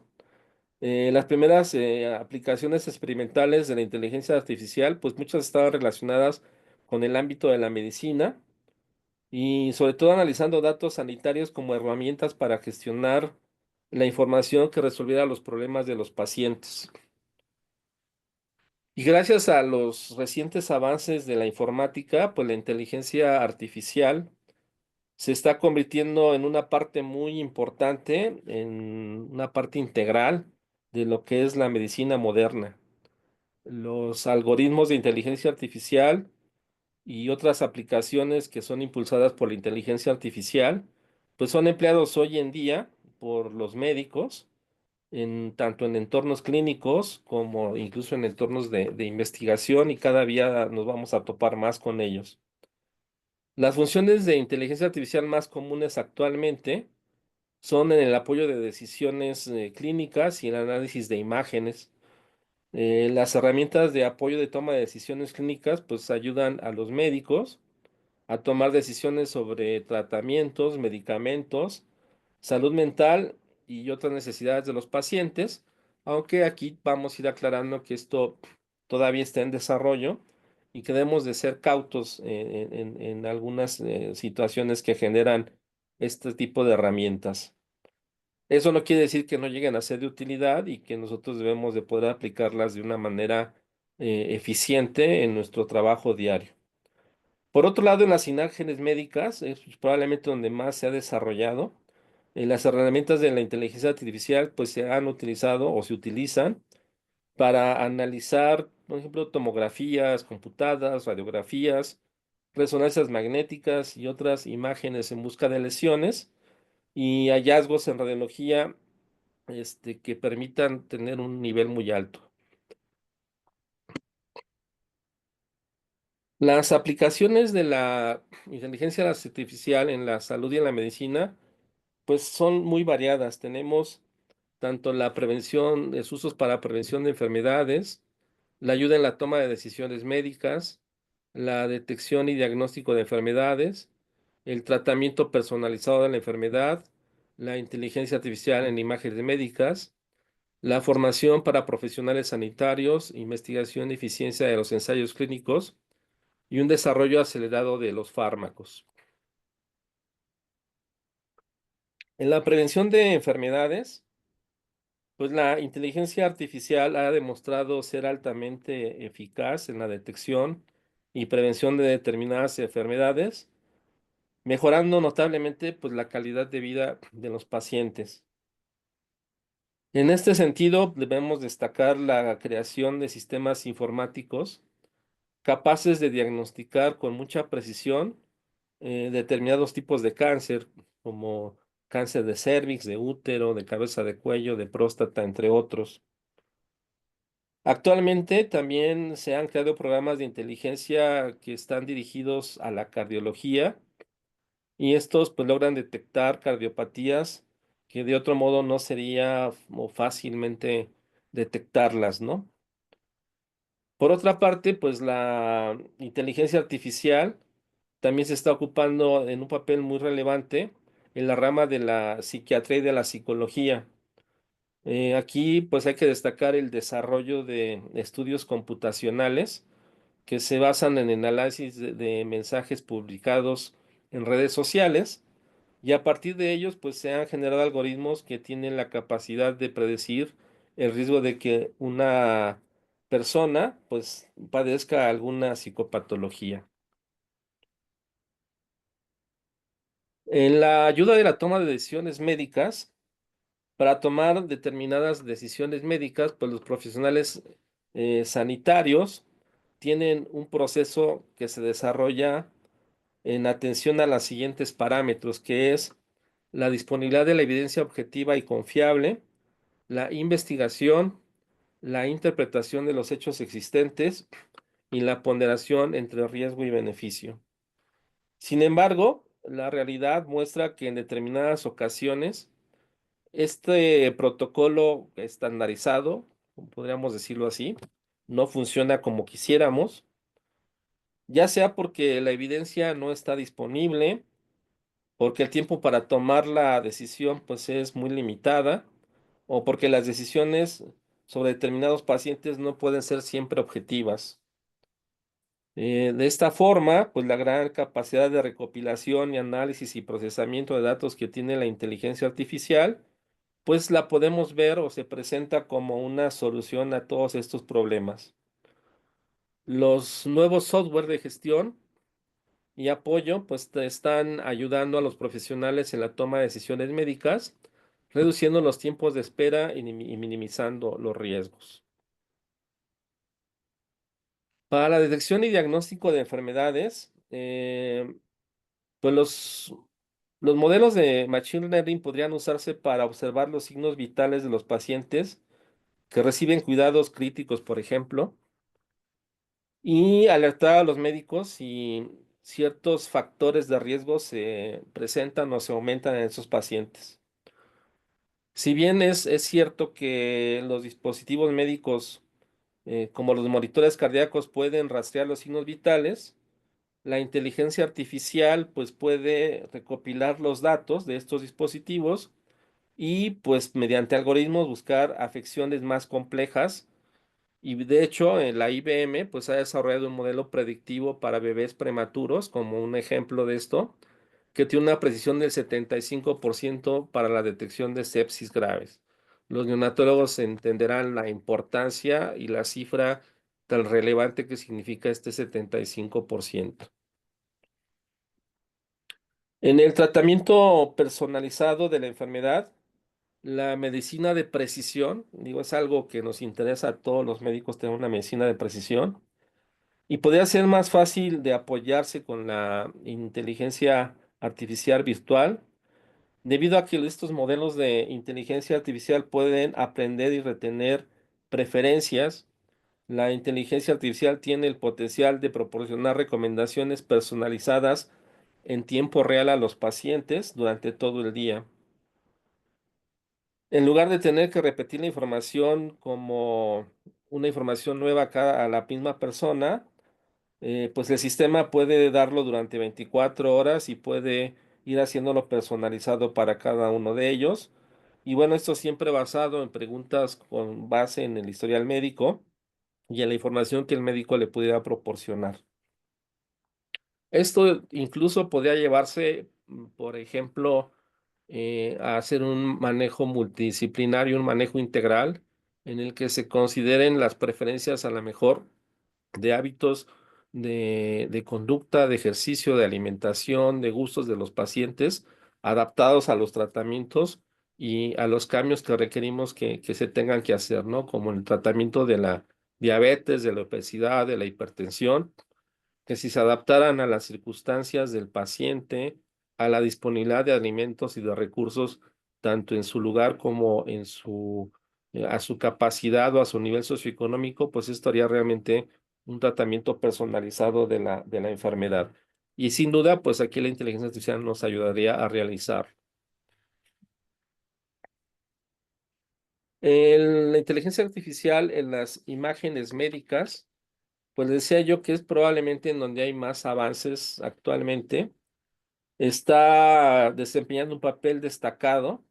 las primeras aplicaciones experimentales de la inteligencia artificial, pues muchas estaban relacionadas con el ámbito de la medicina y sobre todo analizando datos sanitarios como herramientas para gestionar la información que resolviera los problemas de los pacientes. Y gracias a los recientes avances de la informática, pues la inteligencia artificial se está convirtiendo en una parte muy importante, en una parte integral de lo que es la medicina moderna. Los algoritmos de inteligencia artificial y otras aplicaciones que son impulsadas por la inteligencia artificial, pues son empleados hoy en día por los médicos, tanto en entornos clínicos como incluso en entornos de investigación y cada día nos vamos a topar más con ellos. Las funciones de inteligencia artificial más comunes actualmente son en el apoyo de decisiones clínicas y el análisis de imágenes. Las herramientas de apoyo de toma de decisiones clínicas pues ayudan a los médicos a tomar decisiones sobre tratamientos, medicamentos, salud mental y otras necesidades de los pacientes, aunque aquí vamos a ir aclarando que esto todavía está en desarrollo y que debemos de ser cautos en algunas situaciones que generan este tipo de herramientas. Eso no quiere decir que no lleguen a ser de utilidad y que nosotros debemos de poder aplicarlas de una manera eficiente en nuestro trabajo diario. Por otro lado, en las imágenes médicas es probablemente donde más se ha desarrollado. Las herramientas de la inteligencia artificial pues se han utilizado o se utilizan para analizar, por ejemplo, tomografías computadas, radiografías, resonancias magnéticas y otras imágenes en busca de lesiones y hallazgos en radiología, que permitan tener un nivel muy alto. Las aplicaciones de la inteligencia artificial en la salud y en la medicina, pues son muy variadas. Tenemos tanto la prevención, sus usos para prevención de enfermedades, la ayuda en la toma de decisiones médicas, la detección y diagnóstico de enfermedades, el tratamiento personalizado de la enfermedad, la inteligencia artificial en imágenes médicas, la formación para profesionales sanitarios, investigación y eficiencia de los ensayos clínicos y un desarrollo acelerado de los fármacos. En la prevención de enfermedades, pues la inteligencia artificial ha demostrado ser altamente eficaz en la detección y prevención de determinadas enfermedades, mejorando notablemente pues, la calidad de vida de los pacientes. En este sentido, debemos destacar la creación de sistemas informáticos capaces de diagnosticar con mucha precisión determinados tipos de cáncer, como cáncer de cérvix, de útero, de cabeza de cuello, de próstata, entre otros. Actualmente también se han creado programas de inteligencia que están dirigidos a la cardiología y estos pues logran detectar cardiopatías que de otro modo no sería o fácilmente detectarlas, ¿no? Por otra parte, pues la inteligencia artificial también se está ocupando en un papel muy relevante en la rama de la psiquiatría y de la psicología. Aquí pues hay que destacar el desarrollo de estudios computacionales que se basan en el análisis de mensajes publicados en redes sociales y a partir de ellos pues se han generado algoritmos que tienen la capacidad de predecir el riesgo de que una persona pues padezca alguna psicopatología. En la ayuda de la toma de decisiones médicas, para tomar determinadas decisiones médicas, pues los profesionales sanitarios tienen un proceso que se desarrolla en atención a los siguientes parámetros, que es la disponibilidad de la evidencia objetiva y confiable, la investigación, la interpretación de los hechos existentes y la ponderación entre riesgo y beneficio. Sin embargo, la realidad muestra que en determinadas ocasiones, este protocolo estandarizado, podríamos decirlo así, no funciona como quisiéramos, ya sea porque la evidencia no está disponible, porque el tiempo para tomar la decisión pues es muy limitada o porque las decisiones sobre determinados pacientes no pueden ser siempre objetivas. De esta forma, pues la gran capacidad de recopilación y análisis y procesamiento de datos que tiene la inteligencia artificial, pues la podemos ver o se presenta como una solución a todos estos problemas. Los nuevos software de gestión y apoyo, pues te están ayudando a los profesionales en la toma de decisiones médicas, reduciendo los tiempos de espera y minimizando los riesgos. Para la detección y diagnóstico de enfermedades, pues los modelos de Machine Learning podrían usarse para observar los signos vitales de los pacientes que reciben cuidados críticos, por ejemplo, y alertar a los médicos si ciertos factores de riesgo se presentan o se aumentan en esos pacientes. Si bien es cierto que los dispositivos médicos, como los monitores cardíacos, pueden rastrear los signos vitales, la inteligencia artificial pues puede recopilar los datos de estos dispositivos y pues mediante algoritmos buscar afecciones más complejas. Y de hecho, la IBM pues ha desarrollado un modelo predictivo para bebés prematuros, como un ejemplo de esto, que tiene una precisión del 75% para la detección de sepsis graves. Los neonatólogos entenderán la importancia y la cifra tan relevante que significa este 75%. En el tratamiento personalizado de la enfermedad, la medicina de precisión, digo, es algo que nos interesa a todos los médicos tener una medicina de precisión y podría ser más fácil de apoyarse con la inteligencia artificial virtual, debido a que estos modelos de inteligencia artificial pueden aprender y retener preferencias. La inteligencia artificial tiene el potencial de proporcionar recomendaciones personalizadas en tiempo real a los pacientes durante todo el día. En lugar de tener que repetir la información como una información nueva a la misma persona, pues el sistema puede darlo durante 24 horas y puede ir haciéndolo personalizado para cada uno de ellos. Y bueno, esto siempre basado en preguntas con base en el historial médico y en la información que el médico le pudiera proporcionar. Esto incluso podría llevarse, por ejemplo, a hacer un manejo multidisciplinario, un manejo integral, en el que se consideren las preferencias a la mejor de hábitos de conducta, de ejercicio, de alimentación, de gustos de los pacientes, adaptados a los tratamientos y a los cambios que requerimos que se tengan que hacer, ¿no? Como el tratamiento de la diabetes, de la obesidad, de la hipertensión, que si se adaptaran a las circunstancias del paciente, a la disponibilidad de alimentos y de recursos, tanto en su lugar como en a su capacidad o a su nivel socioeconómico, pues esto haría realmente un tratamiento personalizado de de la enfermedad. Y sin duda, pues aquí la inteligencia artificial nos ayudaría a realizar. La inteligencia artificial en las imágenes médicas, pues decía yo que es probablemente en donde hay más avances actualmente. Está desempeñando un papel destacado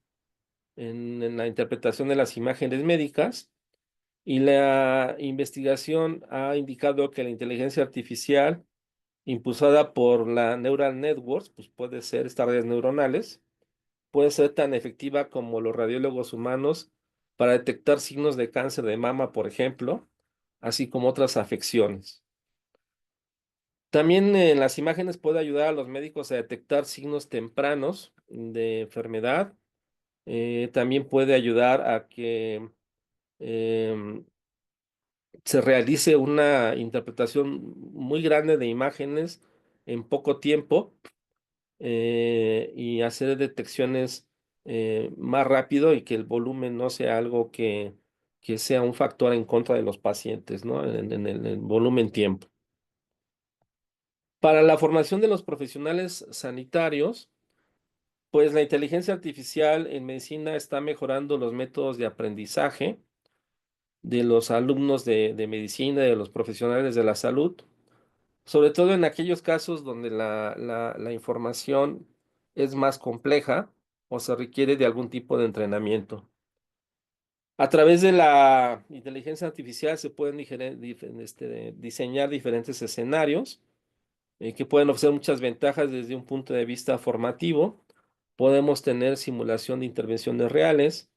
en la interpretación de las imágenes médicas y la investigación ha indicado que la inteligencia artificial impulsada por la neural networks, pues puede ser estas redes neuronales, puede ser tan efectiva como los radiólogos humanos para detectar signos de cáncer de mama, por ejemplo, así como otras afecciones. También en las imágenes puede ayudar a los médicos a detectar signos tempranos de enfermedad. También puede ayudar a que em, se realice una interpretación muy grande de imágenes en poco tiempo, y hacer detecciones más rápido y que el volumen no sea algo que sea un factor en contra de los pacientes, ¿no? En el volumen tiempo. Para la formación de los profesionales sanitarios, pues la inteligencia artificial en medicina está mejorando los métodos de aprendizaje de los alumnos de medicina, de los profesionales de la salud, sobre todo en aquellos casos donde la información es más compleja o se requiere de algún tipo de entrenamiento. A través de la inteligencia artificial se pueden diseñar diferentes escenarios que pueden ofrecer muchas ventajas desde un punto de vista formativo. Podemos tener simulación de intervenciones reales,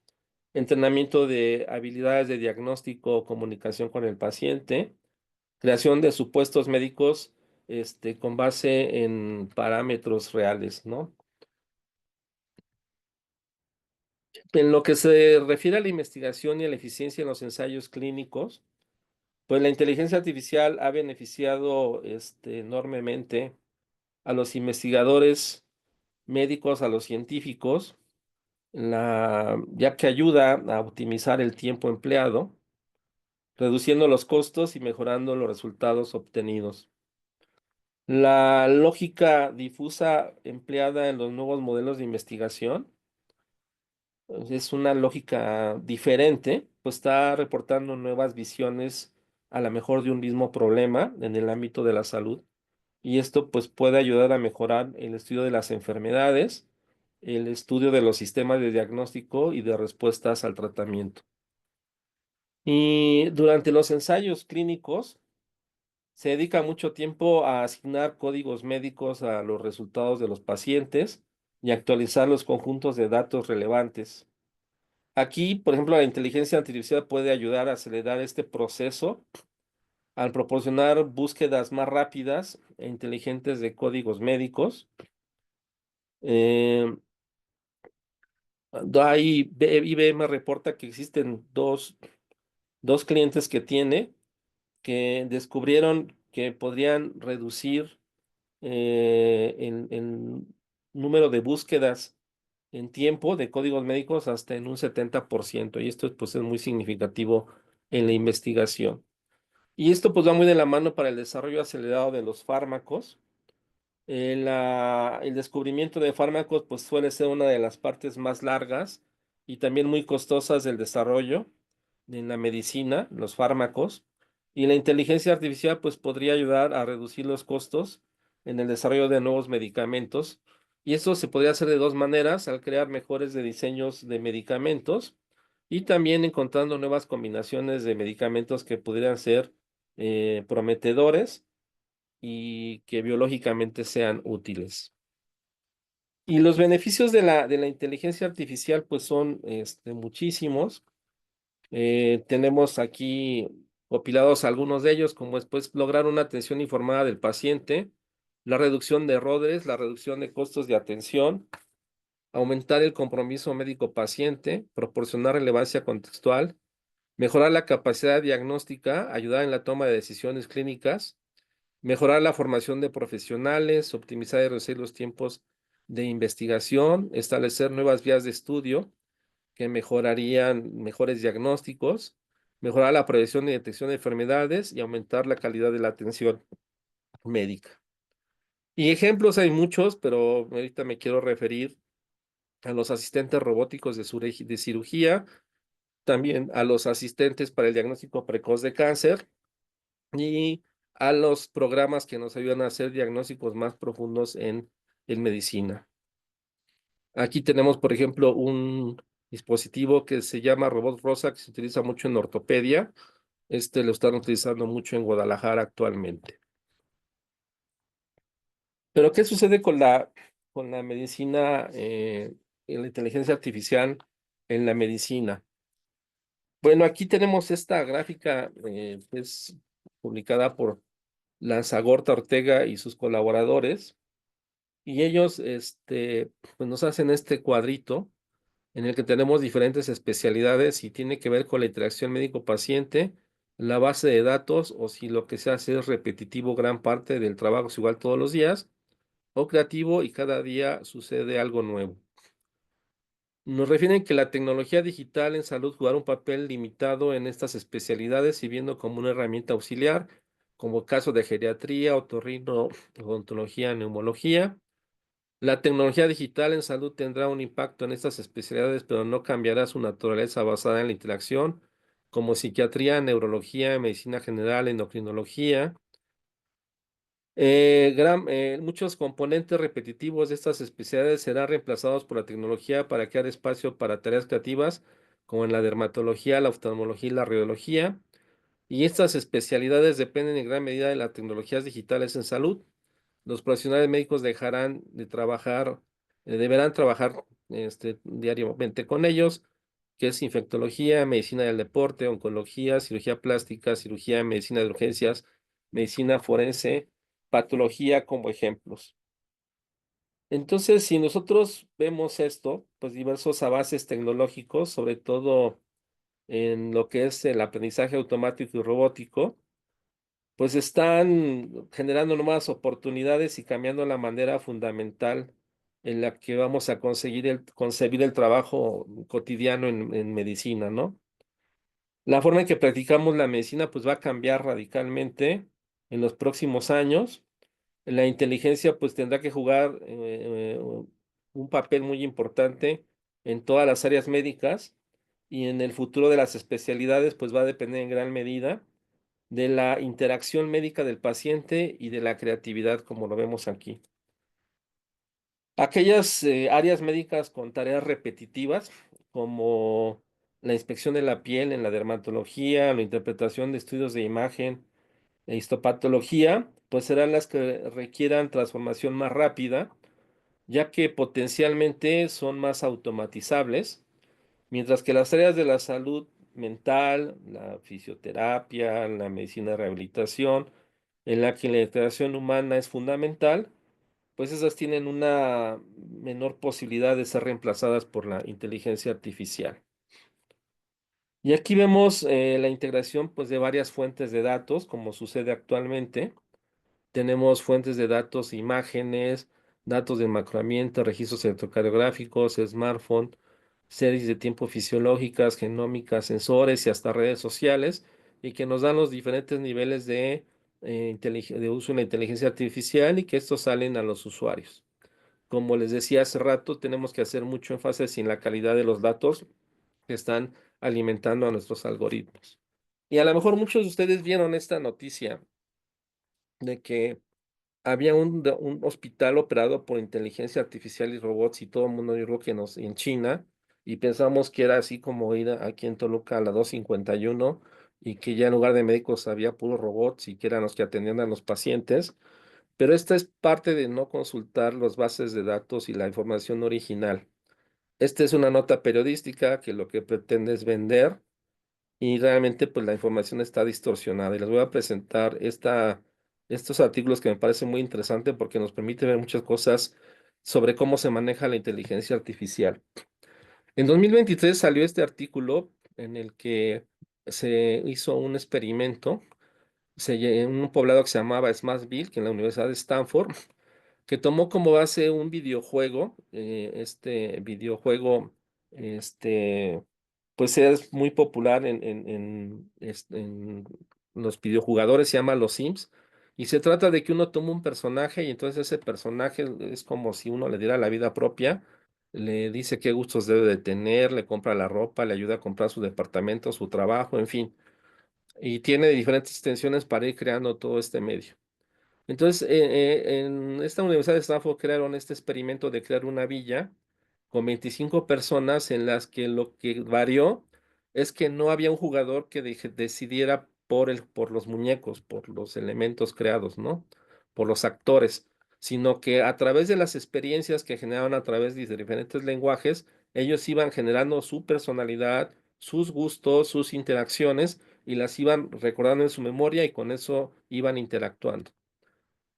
entrenamiento de habilidades de diagnóstico o comunicación con el paciente, creación de supuestos médicos con base en parámetros reales, ¿no? En lo que se refiere a la investigación y a la eficiencia en los ensayos clínicos, pues la inteligencia artificial ha beneficiado enormemente a los investigadores médicos, a los científicos, ya que ayuda a optimizar el tiempo empleado, reduciendo los costos y mejorando los resultados obtenidos. La lógica difusa empleada en los nuevos modelos de investigación es una lógica diferente, pues está reportando nuevas visiones a la mejor de un mismo problema en el ámbito de la salud. Y esto pues puede ayudar a mejorar el estudio de las enfermedades, el estudio de los sistemas de diagnóstico y de respuestas al tratamiento. Y durante los ensayos clínicos se dedica mucho tiempo a asignar códigos médicos a los resultados de los pacientes y actualizar los conjuntos de datos relevantes. Aquí, por ejemplo, la inteligencia artificial puede ayudar a acelerar este proceso al proporcionar búsquedas más rápidas e inteligentes de códigos médicos. Eh, IBM reporta que existen dos clientes que tiene que descubrieron que podrían reducir el número de búsquedas en tiempo de códigos médicos hasta en un 70%, y esto pues es muy significativo en la investigación. Y esto pues va muy de la mano para el desarrollo acelerado de los fármacos. El descubrimiento de fármacos pues suele ser una de las partes más largas y también muy costosas del desarrollo en la medicina, los fármacos, y la inteligencia artificial pues podría ayudar a reducir los costos en el desarrollo de nuevos medicamentos. Y eso se podría hacer de dos maneras: al crear mejores de diseños de medicamentos y también encontrando nuevas combinaciones de medicamentos que pudieran ser prometedores y que biológicamente sean útiles. Y los beneficios de la inteligencia artificial pues son muchísimos. Tenemos aquí compilados algunos de ellos, como es pues lograr una atención informada del paciente, la reducción de errores, la reducción de costos de atención, aumentar el compromiso médico-paciente, proporcionar relevancia contextual, mejorar la capacidad diagnóstica, ayudar en la toma de decisiones clínicas, mejorar la formación de profesionales, optimizar y reducir los tiempos de investigación, establecer nuevas vías de estudio que mejorarían mejores diagnósticos, mejorar la prevención y detección de enfermedades y aumentar la calidad de la atención médica. Y ejemplos hay muchos, pero ahorita me quiero referir a los asistentes robóticos de cirugía, también a los asistentes para el diagnóstico precoz de cáncer y a los programas que nos ayudan a hacer diagnósticos más profundos en medicina. Aquí tenemos, por ejemplo, un dispositivo que se llama Robot Rosa, que se utiliza mucho en ortopedia. Este lo están utilizando mucho en Guadalajara actualmente. Pero, ¿qué sucede con la medicina y la inteligencia artificial en la medicina? Bueno, aquí tenemos esta gráfica, pues, publicada por Lanzagorta Ortega y sus colaboradores, y ellos, pues, nos hacen este cuadrito en el que tenemos diferentes especialidades y tiene que ver con la interacción médico-paciente, la base de datos, o si lo que se hace es repetitivo, gran parte del trabajo es igual todos los días, o creativo y cada día sucede algo nuevo. Nos refieren que la tecnología digital en salud jugará un papel limitado en estas especialidades, sirviendo como una herramienta auxiliar, como caso de geriatría, otorrino, odontología, neumología. La tecnología digital en salud tendrá un impacto en estas especialidades, pero no cambiará su naturaleza basada en la interacción, como psiquiatría, neurología, medicina general, endocrinología. Muchos componentes repetitivos de estas especialidades serán reemplazados por la tecnología para crear espacio para tareas creativas, como en la dermatología, la oftalmología y la radiología. Y estas especialidades dependen en gran medida de las tecnologías digitales en salud. Los profesionales médicos deberán trabajar diariamente con ellos, que es infectología, medicina del deporte, oncología, cirugía plástica, cirugía, medicina de urgencias, medicina forense, patología como ejemplos. Entonces, si nosotros vemos esto, pues diversos avances tecnológicos, sobre todo en lo que es el aprendizaje automático y robótico, pues están generando nuevas oportunidades y cambiando la manera fundamental en la que vamos a concebir el trabajo cotidiano en medicina, ¿no? La forma en que practicamos la medicina pues va a cambiar radicalmente en los próximos años. La inteligencia pues tendrá que jugar un papel muy importante en todas las áreas médicas, y en el futuro de las especialidades pues va a depender en gran medida de la interacción médica del paciente y de la creatividad, como lo vemos aquí. Aquellas áreas médicas con tareas repetitivas, como la inspección de la piel en la dermatología, la interpretación de estudios de imagen e histopatología, pues serán las que requieran transformación más rápida, ya que potencialmente son más automatizables, mientras que las áreas de la salud mental, la fisioterapia, la medicina de rehabilitación, en la que la interacción humana es fundamental, pues esas tienen una menor posibilidad de ser reemplazadas por la inteligencia artificial. Y aquí vemos la integración pues, de varias fuentes de datos, como sucede actualmente. Tenemos fuentes de datos, imágenes, datos de macroambiente, registros electrocardiográficos, smartphone, series de tiempo fisiológicas, genómicas, sensores y hasta redes sociales, y que nos dan los diferentes niveles de uso en la inteligencia artificial y que estos salen a los usuarios. Como les decía hace rato, tenemos que hacer mucho énfasis en la calidad de los datos que están alimentando a nuestros algoritmos. Y a lo mejor muchos de ustedes vieron esta noticia de que había un hospital operado por inteligencia artificial y robots y todo el mundo, yo creo que en China, y pensamos que era así como ir aquí en Toluca a la 251 y que ya en lugar de médicos había puros robots y que eran los que atendían a los pacientes, pero esta es parte de no consultar las bases de datos y la información original. Esta es una nota periodística que lo que pretende es vender y realmente pues la información está distorsionada. Y les voy a presentar estos artículos que me parecen muy interesantes porque nos permite ver muchas cosas sobre cómo se maneja la inteligencia artificial. En 2023 salió este artículo en el que se hizo un experimento en un poblado que se llamaba Smashville, que en la Universidad de Stanford, que tomó como base un videojuego. Este videojuego, este, pues es muy popular en los videojugadores, se llama Los Sims, y se trata de que uno toma un personaje y entonces ese personaje es como si uno le diera la vida propia, le dice qué gustos debe de tener, le compra la ropa, le ayuda a comprar su departamento, su trabajo, en fin, y tiene diferentes extensiones para ir creando todo este medio. Entonces, en esta Universidad de Stanford crearon este experimento de crear una villa con 25 personas en las que lo que varió es que no había un jugador que decidiera por los muñecos, por los elementos creados, ¿no? Por los actores, sino que a través de las experiencias que generaban a través de diferentes lenguajes, ellos iban generando su personalidad, sus gustos, sus interacciones y las iban recordando en su memoria y con eso iban interactuando.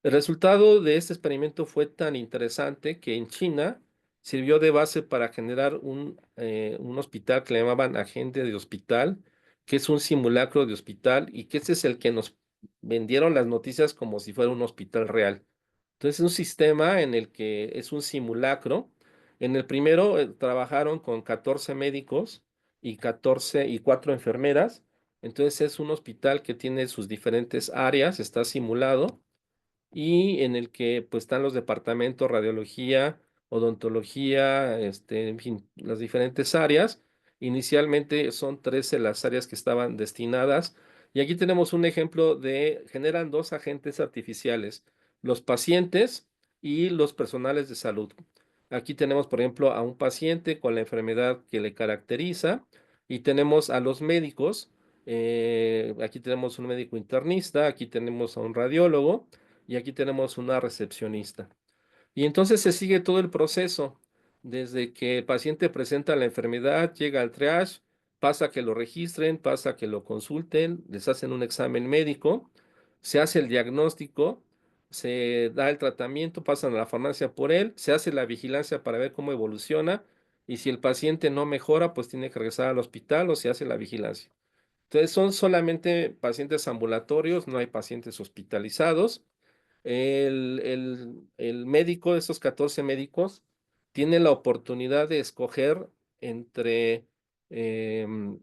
El resultado de este experimento fue tan interesante que en China sirvió de base para generar un hospital que le llamaban agente de hospital, que es un simulacro de hospital y que ese es el que nos vendieron las noticias como si fuera un hospital real. Entonces es un sistema en el que es un simulacro. En el primero trabajaron con 14 médicos y 14 y 4 enfermeras. Entonces es un hospital que tiene sus diferentes áreas, está simulado y en el que pues están los departamentos radiología, odontología, en fin, las diferentes áreas. Inicialmente son 13 las áreas que estaban destinadas y aquí tenemos un ejemplo de generan dos agentes artificiales, los pacientes y los personales de salud. Aquí tenemos, por ejemplo, a un paciente con la enfermedad que le caracteriza y tenemos a los médicos. Aquí tenemos un médico internista, aquí tenemos a un radiólogo y aquí tenemos una recepcionista. Y entonces se sigue todo el proceso, desde que el paciente presenta la enfermedad, llega al triage, pasa a que lo registren, pasa a que lo consulten, les hacen un examen médico, se hace el diagnóstico, se da el tratamiento, pasan a la farmacia por él, se hace la vigilancia para ver cómo evoluciona y si el paciente no mejora, pues tiene que regresar al hospital o se hace la vigilancia. Entonces son solamente pacientes ambulatorios, no hay pacientes hospitalizados. El médico, de esos 14 médicos, tiene la oportunidad de escoger entre em,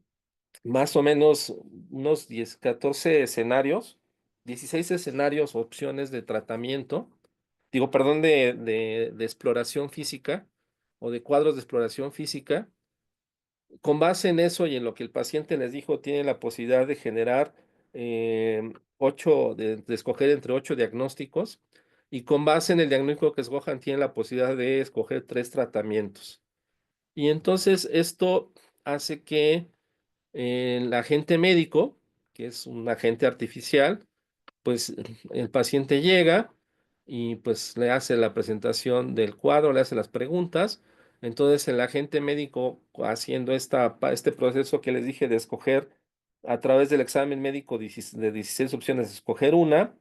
más o menos unos 10 14 escenarios, 16 escenarios, opciones de tratamiento, digo, perdón, de exploración física o de cuadros de exploración física. Con base en eso y en lo que el paciente les dijo, tiene la posibilidad de generar de escoger entre 8 diagnósticos y con base en el diagnóstico que escojan, tiene la posibilidad de escoger 3 tratamientos. Y entonces esto hace que el agente médico, que es un agente artificial, pues el paciente llega y pues le hace la presentación del cuadro, le hace las preguntas. Entonces el agente médico haciendo este proceso que les dije de escoger a través del examen médico de 16 opciones, escoger una,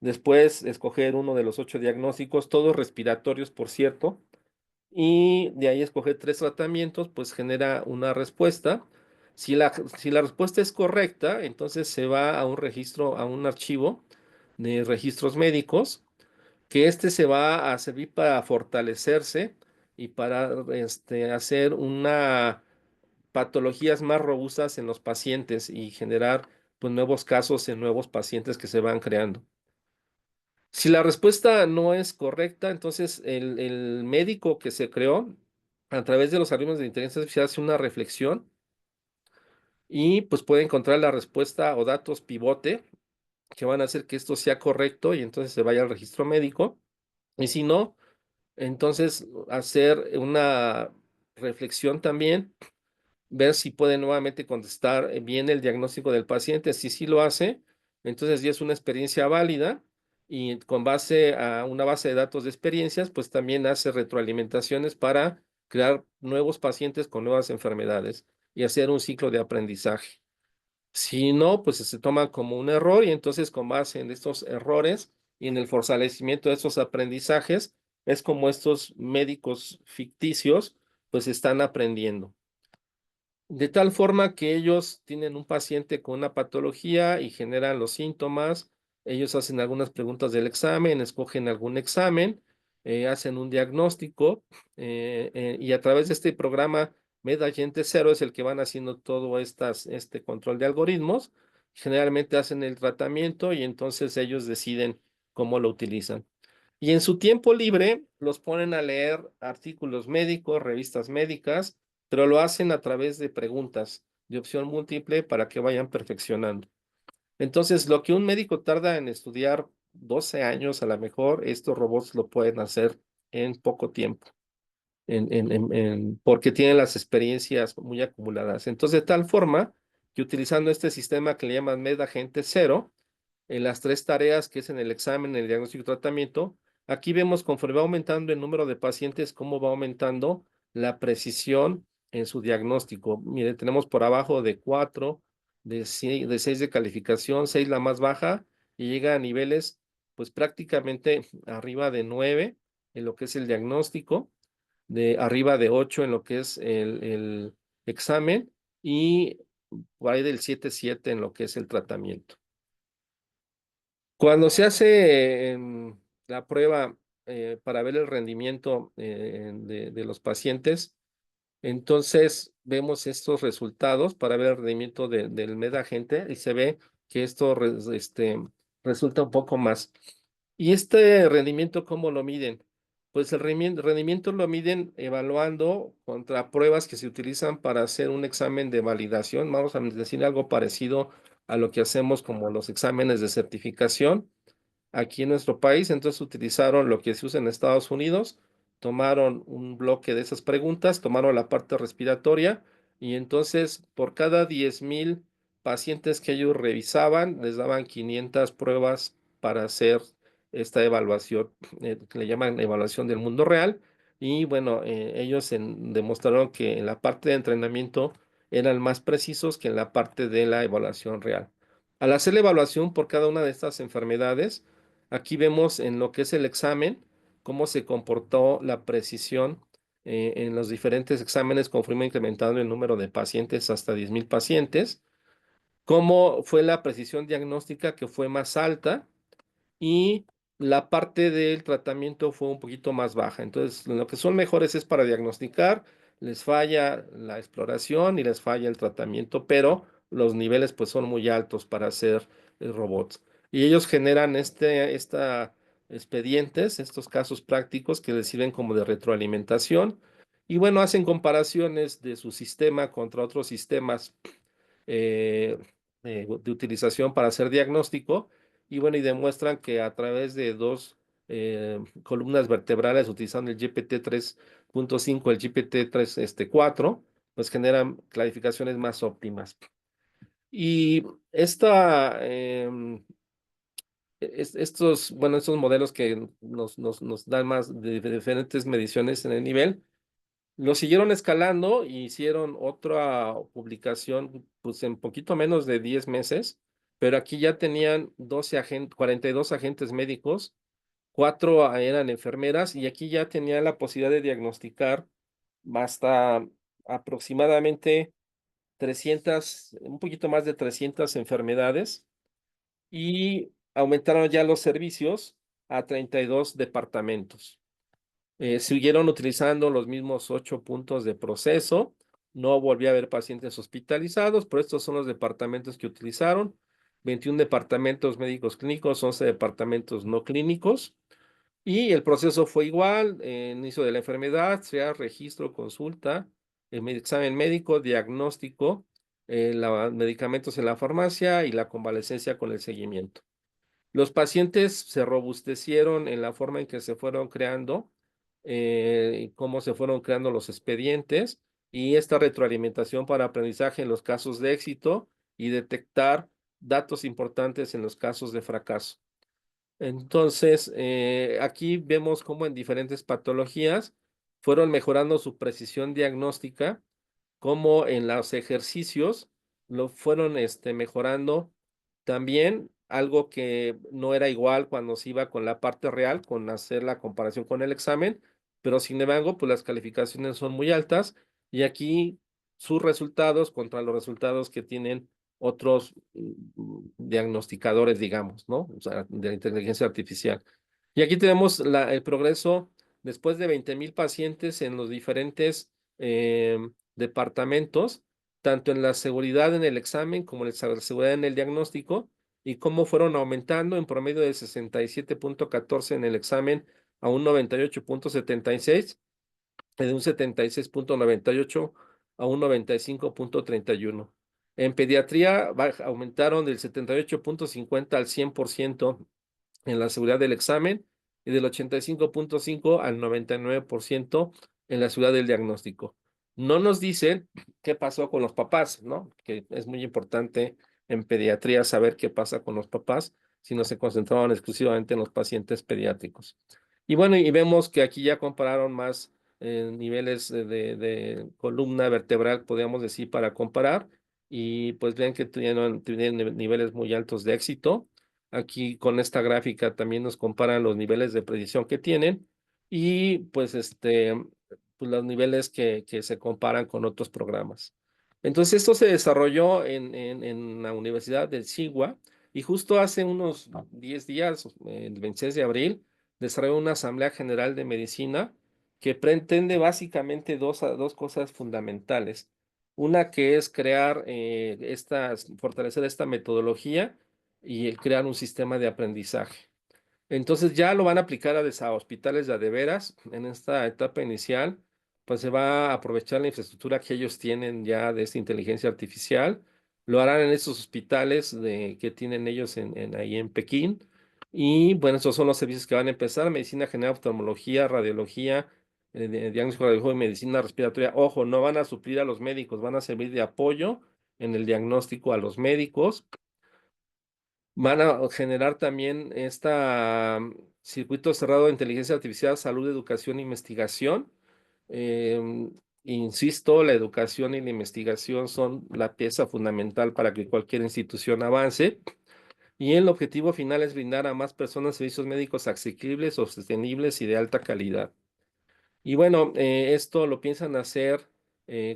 Después escoger uno de los 8 diagnósticos, todos respiratorios, por cierto, y de ahí escoger 3 tratamientos, pues genera una respuesta. Si la respuesta es correcta, entonces se va a un registro, a un archivo de registros médicos, que este se va a servir para fortalecerse y para hacer una patologías más robustas en los pacientes y generar pues nuevos casos en nuevos pacientes que se van creando. Si la respuesta no es correcta, entonces el médico que se creó a través de los algoritmos de inteligencia artificial hace una reflexión y pues puede encontrar la respuesta o datos pivote que van a hacer que esto sea correcto y entonces se vaya al registro médico. Y si no, entonces hacer una reflexión también, ver si puede nuevamente contestar bien el diagnóstico del paciente. Si sí lo hace, entonces ya es una experiencia válida y con base a una base de datos de experiencias, pues también hace retroalimentaciones para crear nuevos pacientes con nuevas enfermedades y hacer un ciclo de aprendizaje. Si no, pues se toma como un error y entonces con base en estos errores y en el fortalecimiento de estos aprendizajes, es como estos médicos ficticios pues están aprendiendo. De tal forma que ellos tienen un paciente con una patología y generan los síntomas, ellos hacen algunas preguntas del examen, escogen algún examen, hacen un diagnóstico y a través de este programa MedAgente Cero es el que van haciendo todo este control de algoritmos. Generalmente hacen el tratamiento y entonces ellos deciden cómo lo utilizan. Y en su tiempo libre los ponen a leer artículos médicos, revistas médicas, pero lo hacen a través de preguntas de opción múltiple para que vayan perfeccionando. Entonces, lo que un médico tarda en estudiar 12 años a lo mejor, estos robots lo pueden hacer en poco tiempo, porque tienen las experiencias muy acumuladas. Entonces, de tal forma que utilizando este sistema que le llaman MedAgente Cero, en las 3 tareas que es en el examen, el diagnóstico y tratamiento, aquí vemos conforme va aumentando el número de pacientes, cómo va aumentando la precisión en su diagnóstico. Mire, tenemos por abajo de 4, de 6 de calificación, 6 la más baja, y llega a niveles, pues prácticamente arriba de 9 en lo que es el diagnóstico, de arriba de 8 en lo que es el examen, y por ahí del 7.7 en lo que es el tratamiento. Cuando se hace la prueba para ver el rendimiento de los pacientes, entonces vemos estos resultados para ver el rendimiento del medagente y se ve que esto resulta un poco más. ¿Y este rendimiento cómo lo miden? Pues el rendimiento lo miden evaluando contra pruebas que se utilizan para hacer un examen de validación. Vamos a decir algo parecido a lo que hacemos como los exámenes de certificación aquí en nuestro país. Entonces utilizaron lo que se usa en Estados Unidos, tomaron un bloque de esas preguntas, tomaron la parte respiratoria y entonces por cada 10,000 pacientes que ellos revisaban, les daban 500 pruebas para hacer esta evaluación, que le llaman evaluación del mundo real. Y bueno, ellos demostraron que en la parte de entrenamiento eran más precisos que en la parte de la evaluación real. Al hacer la evaluación por cada una de estas enfermedades, aquí vemos en lo que es el examen cómo se comportó la precisión en los diferentes exámenes conforme incrementando el número de pacientes hasta 10,000 pacientes, cómo fue la precisión diagnóstica que fue más alta y la parte del tratamiento fue un poquito más baja. Entonces, lo que son mejores es para diagnosticar, les falla la exploración y les falla el tratamiento, pero los niveles pues son muy altos para hacer robots. Y ellos generan expedientes, estos casos prácticos que les sirven como de retroalimentación. Y bueno, hacen comparaciones de su sistema contra otros sistemas eh, de utilización para hacer diagnóstico y bueno, y demuestran que a través de 2 columnas vertebrales utilizando el GPT 3.5, el GPT 3 4, pues generan clasificaciones más óptimas. Y estos modelos que nos dan más de diferentes mediciones en el nivel, lo siguieron escalando y hicieron otra publicación, pues en poquito menos de 10 meses, pero aquí ya tenían 42 agentes médicos, 4 eran enfermeras y aquí ya tenía la posibilidad de diagnosticar hasta aproximadamente 300, un poquito más de 300 enfermedades y aumentaron ya los servicios a 32 departamentos. Siguieron utilizando los mismos 8 puntos de proceso. No volvió a haber pacientes hospitalizados, pero estos son los departamentos que utilizaron. 21 departamentos médicos clínicos, 11 departamentos no clínicos. Y el proceso fue igual, inicio de la enfermedad, sea registro, consulta, examen médico, diagnóstico, medicamentos en la farmacia y la convalecencia con el seguimiento. Los pacientes se robustecieron en la forma en que se fueron creando, cómo se fueron creando los expedientes y esta retroalimentación para aprendizaje en los casos de éxito y detectar datos importantes en los casos de fracaso. Entonces, aquí vemos cómo en diferentes patologías fueron mejorando su precisión diagnóstica, cómo en los ejercicios lo fueron mejorando también, algo que no era igual cuando se iba con la parte real, con hacer la comparación con el examen, pero sin embargo, pues las calificaciones son muy altas y aquí sus resultados contra los resultados que tienen otros diagnosticadores, digamos, ¿no? O sea, de la inteligencia artificial. Y aquí tenemos el progreso después de 20,000 pacientes en los diferentes departamentos, tanto en la seguridad en el examen como en la seguridad en el diagnóstico, y cómo fueron aumentando en promedio de 67,14 en el examen a un 98,76, de un 76,98 a un 95,31. En pediatría aumentaron del 78,50 al 100% en la seguridad del examen y del 85,5 al 99% en la seguridad del diagnóstico. No nos dicen qué pasó con los papás, ¿no? Que es muy importante en pediatría saber qué pasa con los papás, si no se concentraban exclusivamente en los pacientes pediátricos. Y bueno, y vemos que aquí ya compararon más niveles de columna vertebral, podríamos decir, para comparar, y pues ven que tienen niveles muy altos de éxito. Aquí con esta gráfica también nos comparan los niveles de precisión que tienen y pues pues los niveles que se comparan con otros programas. Entonces esto se desarrolló en la Universidad del Tsinghua y justo hace unos 10 días, el 26 de abril, desarrolló una Asamblea General de Medicina que pretende básicamente dos cosas fundamentales. Una que es crear fortalecer esta metodología y el crear un sistema de aprendizaje. Entonces ya lo van a aplicar a hospitales de veras en esta etapa inicial, pues se va a aprovechar la infraestructura que ellos tienen ya de esta inteligencia artificial. Lo harán en estos hospitales que tienen ellos ahí en Pekín. Y bueno, estos son los servicios que van a empezar: medicina general, oftalmología, radiología, diagnóstico radiológico y medicina respiratoria. Ojo, no van a suplir a los médicos, van a servir de apoyo en el diagnóstico a los médicos. Van a generar también circuito cerrado de inteligencia artificial, salud, educación e investigación. Insisto, la educación y la investigación son la pieza fundamental para que cualquier institución avance. Y el objetivo final es brindar a más personas servicios médicos asequibles, sostenibles y de alta calidad. Y bueno, esto lo piensan hacer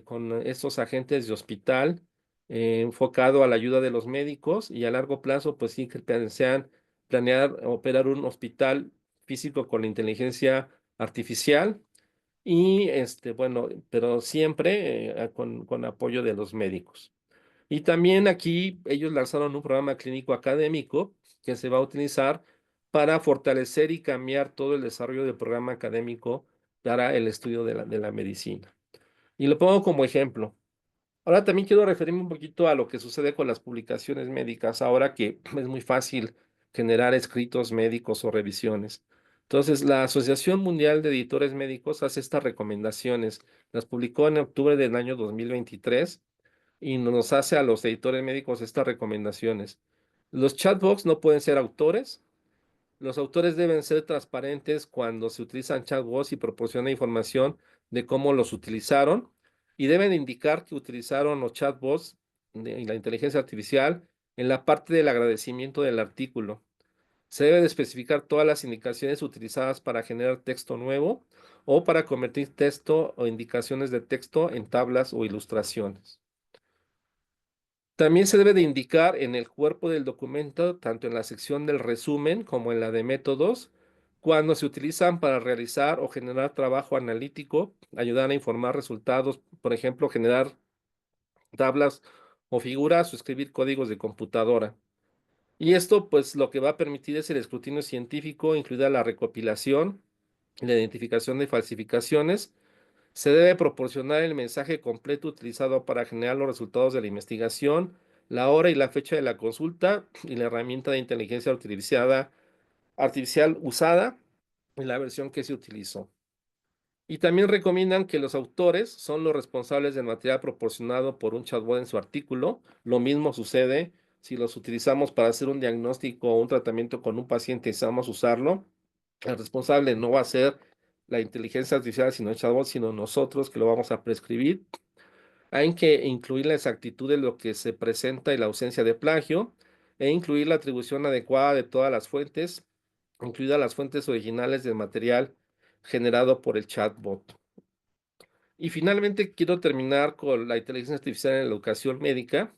con estos agentes de hospital, enfocado a la ayuda de los médicos y a largo plazo, pues sí que desean planear operar un hospital físico con inteligencia artificial y bueno, pero siempre con apoyo de los médicos. Y también aquí ellos lanzaron un programa clínico académico que se va a utilizar para fortalecer y cambiar todo el desarrollo del programa académico para el estudio de la medicina. Y lo pongo como ejemplo. Ahora también quiero referirme un poquito a lo que sucede con las publicaciones médicas, ahora que es muy fácil generar escritos médicos o revisiones. Entonces, la Asociación Mundial de Editores Médicos hace estas recomendaciones. Las publicó en octubre del año 2023 y nos hace a los editores médicos estas recomendaciones. Los chatbots no pueden ser autores. Los autores deben ser transparentes cuando se utilizan chatbots y proporcionan información de cómo los utilizaron y deben indicar que utilizaron los chatbots y la inteligencia artificial en la parte del agradecimiento del artículo. Se debe de especificar todas las indicaciones utilizadas para generar texto nuevo o para convertir texto o indicaciones de texto en tablas o ilustraciones. También se debe de indicar en el cuerpo del documento, tanto en la sección del resumen como en la de métodos, cuando se utilizan para realizar o generar trabajo analítico, ayudar a informar resultados, por ejemplo, generar tablas o figuras o escribir códigos de computadora. Y esto, pues, lo que va a permitir es el escrutinio científico, incluida la recopilación y la identificación de falsificaciones. Se debe proporcionar el mensaje completo utilizado para generar los resultados de la investigación, la hora y la fecha de la consulta y la herramienta de inteligencia artificial usada y la versión que se utilizó. Y también recomiendan que los autores son los responsables del material proporcionado por un chatbot en su artículo. Lo mismo sucede si los utilizamos para hacer un diagnóstico o un tratamiento con un paciente y deseamos usarlo. El responsable no va a ser la inteligencia artificial, sino el chatbot, sino nosotros que lo vamos a prescribir. Hay que incluir la exactitud de lo que se presenta y la ausencia de plagio, e incluir la atribución adecuada de todas las fuentes, incluidas las fuentes originales del material generado por el chatbot. Y finalmente quiero terminar con la inteligencia artificial en la educación médica,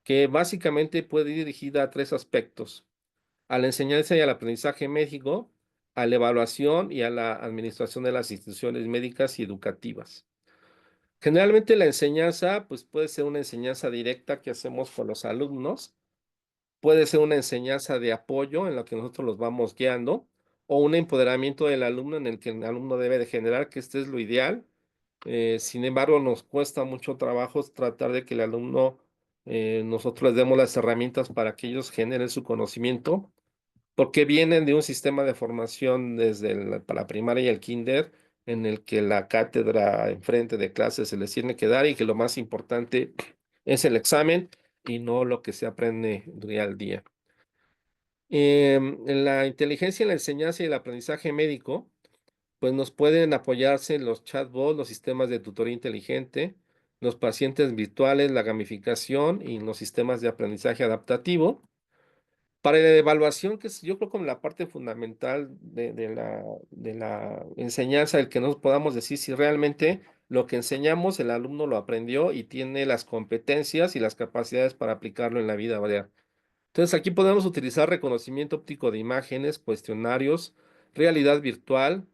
que básicamente puede ir dirigida a tres aspectos: a la enseñanza y al aprendizaje médico, a la evaluación y a la administración de las instituciones médicas y educativas. Generalmente la enseñanza, pues puede ser una enseñanza directa que hacemos con los alumnos, puede ser una enseñanza de apoyo en la que nosotros los vamos guiando, o un empoderamiento del alumno en el que el alumno debe de generar, que este es lo ideal. Sin embargo, nos cuesta mucho trabajo tratar de que el alumno, nosotros les demos las herramientas para que ellos generen su conocimiento, porque vienen de un sistema de formación desde para la primaria y el kinder, en el que la cátedra enfrente de clases se les tiene que dar y que lo más importante es el examen y no lo que se aprende día al día. En la inteligencia en la enseñanza y el aprendizaje médico, pues nos pueden apoyarse los chatbots, los sistemas de tutoría inteligente, los pacientes virtuales, la gamificación y los sistemas de aprendizaje adaptativo. Para la evaluación, que es yo creo como la parte fundamental de la enseñanza, el que nos podamos decir si realmente lo que enseñamos el alumno lo aprendió y tiene las competencias y las capacidades para aplicarlo en la vida real. Entonces aquí podemos utilizar reconocimiento óptico de imágenes, cuestionarios, realidad virtual,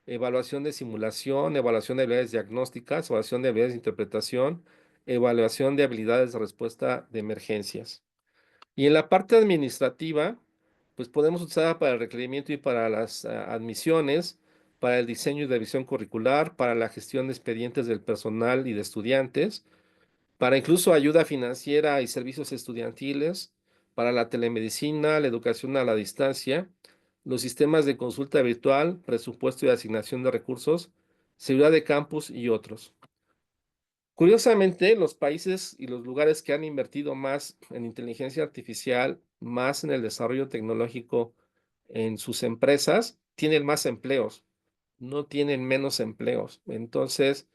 evaluación de simulación, evaluación de habilidades diagnósticas, evaluación de habilidades de interpretación, evaluación de habilidades de respuesta de emergencias. Y en la parte administrativa, pues podemos usar para el requerimiento y para las admisiones, para el diseño y revisión curricular, para la gestión de expedientes del personal y de estudiantes, para incluso ayuda financiera y servicios estudiantiles, para la telemedicina, la educación a la distancia, los sistemas de consulta virtual, presupuesto y asignación de recursos, seguridad de campus y otros. Curiosamente, los países y los lugares que han invertido más en inteligencia artificial, más en el desarrollo tecnológico en sus empresas, tienen más empleos, no tienen menos empleos. Entonces,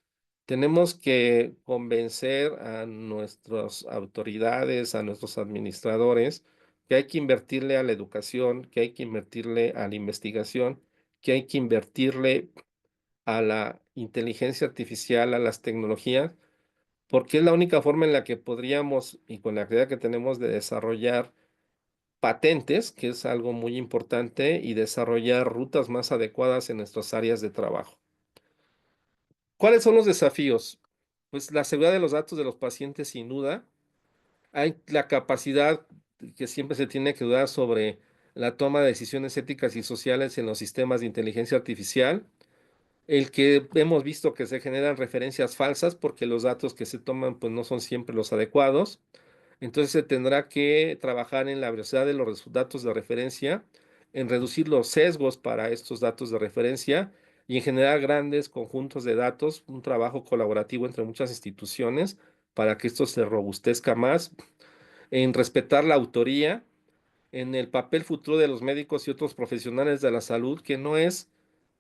tenemos que convencer a nuestras autoridades, a nuestros administradores, que hay que invertirle a la educación, que hay que invertirle a la investigación, que hay que invertirle a la inteligencia artificial, a las tecnologías, porque es la única forma en la que podríamos, y con la actividad que tenemos de desarrollar patentes, que es algo muy importante, y desarrollar rutas más adecuadas en nuestras áreas de trabajo. ¿Cuáles son los desafíos? Pues la seguridad de los datos de los pacientes, sin duda. Hay la capacidad que siempre se tiene que dudar sobre la toma de decisiones éticas y sociales en los sistemas de inteligencia artificial. El que hemos visto que se generan referencias falsas porque los datos que se toman pues no son siempre los adecuados. Entonces se tendrá que trabajar en la veracidad de los datos de referencia, en reducir los sesgos para estos datos de referencia y en generar grandes conjuntos de datos, un trabajo colaborativo entre muchas instituciones para que esto se robustezca más, en respetar la autoría, en el papel futuro de los médicos y otros profesionales de la salud, que no es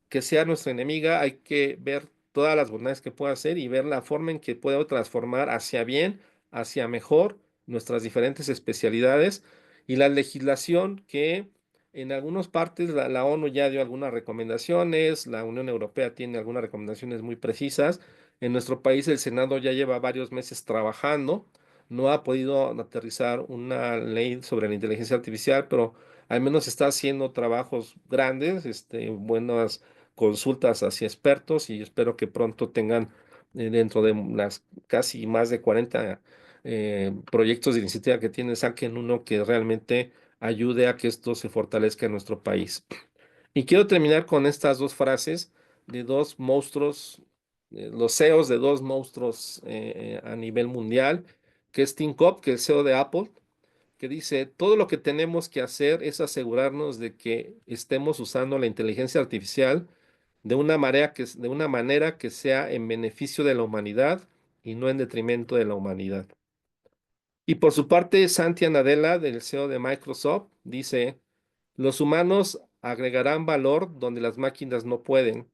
que sea nuestra enemiga, hay que ver todas las bondades que puede hacer y ver la forma en que puede transformar hacia bien, hacia mejor nuestras diferentes especialidades y la legislación que en algunas partes la ONU ya dio algunas recomendaciones, la Unión Europea tiene algunas recomendaciones muy precisas. En nuestro país el Senado ya lleva varios meses trabajando, no ha podido aterrizar una ley sobre la inteligencia artificial, pero al menos está haciendo trabajos grandes, buenas consultas hacia expertos y espero que pronto tengan dentro de las casi más de 40 proyectos de iniciativa que tienen, saquen uno que realmente ayude a que esto se fortalezca en nuestro país. Y quiero terminar con estas dos frases de dos monstruos, los CEOs de dos monstruos a nivel mundial, que es Tim Cook, que es el CEO de Apple, que dice, todo lo que tenemos que hacer es asegurarnos de que estemos usando la inteligencia artificial de una manera que sea en beneficio de la humanidad y no en detrimento de la humanidad. Y por su parte, Satya Nadella, del CEO de Microsoft, dice, los humanos agregarán valor donde las máquinas no pueden,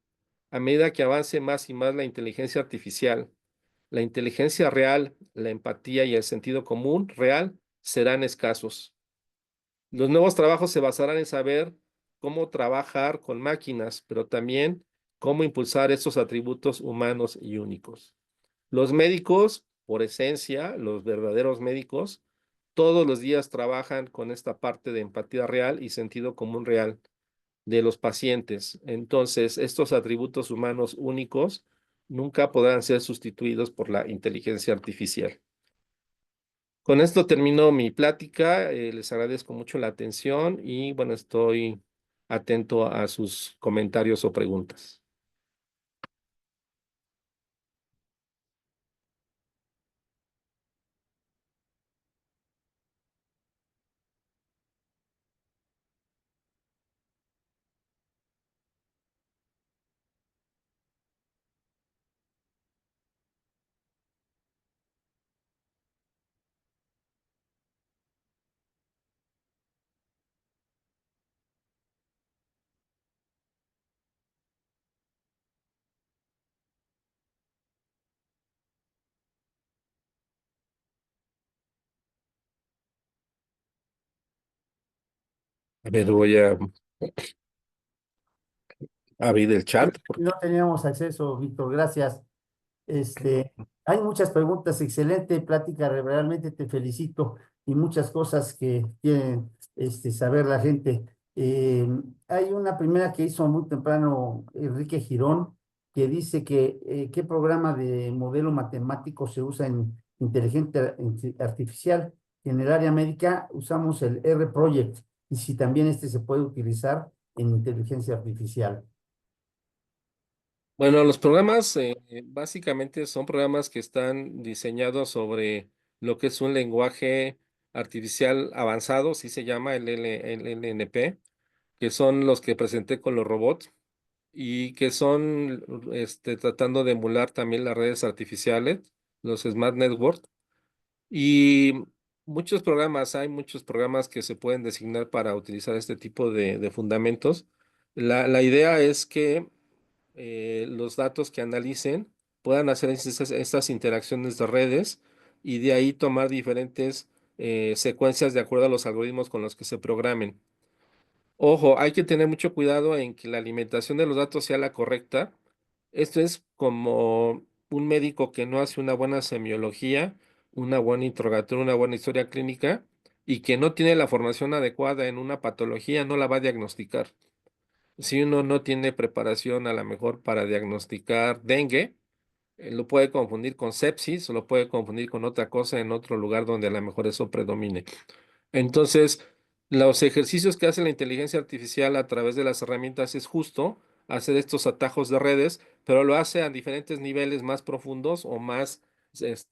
a medida que avance más y más la inteligencia artificial. La inteligencia real, la empatía y el sentido común real serán escasos. Los nuevos trabajos se basarán en saber cómo trabajar con máquinas, pero también cómo impulsar estos atributos humanos y únicos. Los médicos, por esencia, los verdaderos médicos, todos los días trabajan con esta parte de empatía real y sentido común real de los pacientes. Entonces, estos atributos humanos únicos nunca podrán ser sustituidos por la inteligencia artificial. Con esto termino mi plática. Les agradezco mucho la atención y bueno, estoy atento a sus comentarios o preguntas. A ver, voy a abrir el chat. No teníamos acceso, Víctor, gracias. Hay muchas preguntas, excelente plática, realmente te felicito y muchas cosas que quieren saber la gente. Hay una primera que hizo muy temprano Enrique Girón, que dice que qué programa de modelo matemático se usa en inteligencia artificial. En el área médica usamos el R-Project y si también se puede utilizar en inteligencia artificial. Bueno, los programas básicamente son programas que están diseñados sobre lo que es un lenguaje artificial avanzado, sí se llama el LNP, que son los que presenté con los robots y que son tratando de emular también las redes artificiales, los Smart Network. Y hay muchos programas que se pueden designar para utilizar este tipo de fundamentos. La idea es que los datos que analicen puedan hacer estas interacciones de redes y de ahí tomar diferentes secuencias de acuerdo a los algoritmos con los que se programen. Ojo, hay que tener mucho cuidado en que la alimentación de los datos sea la correcta. Esto es como un médico que no hace una buena semiología, una buena interrogatorio, una buena historia clínica y que no tiene la formación adecuada en una patología, no la va a diagnosticar. Si uno no tiene preparación a lo mejor para diagnosticar dengue, lo puede confundir con sepsis o lo puede confundir con otra cosa en otro lugar donde a lo mejor eso predomine. Entonces, los ejercicios que hace la inteligencia artificial a través de las herramientas es justo hacer estos atajos de redes, pero lo hace a diferentes niveles más profundos o más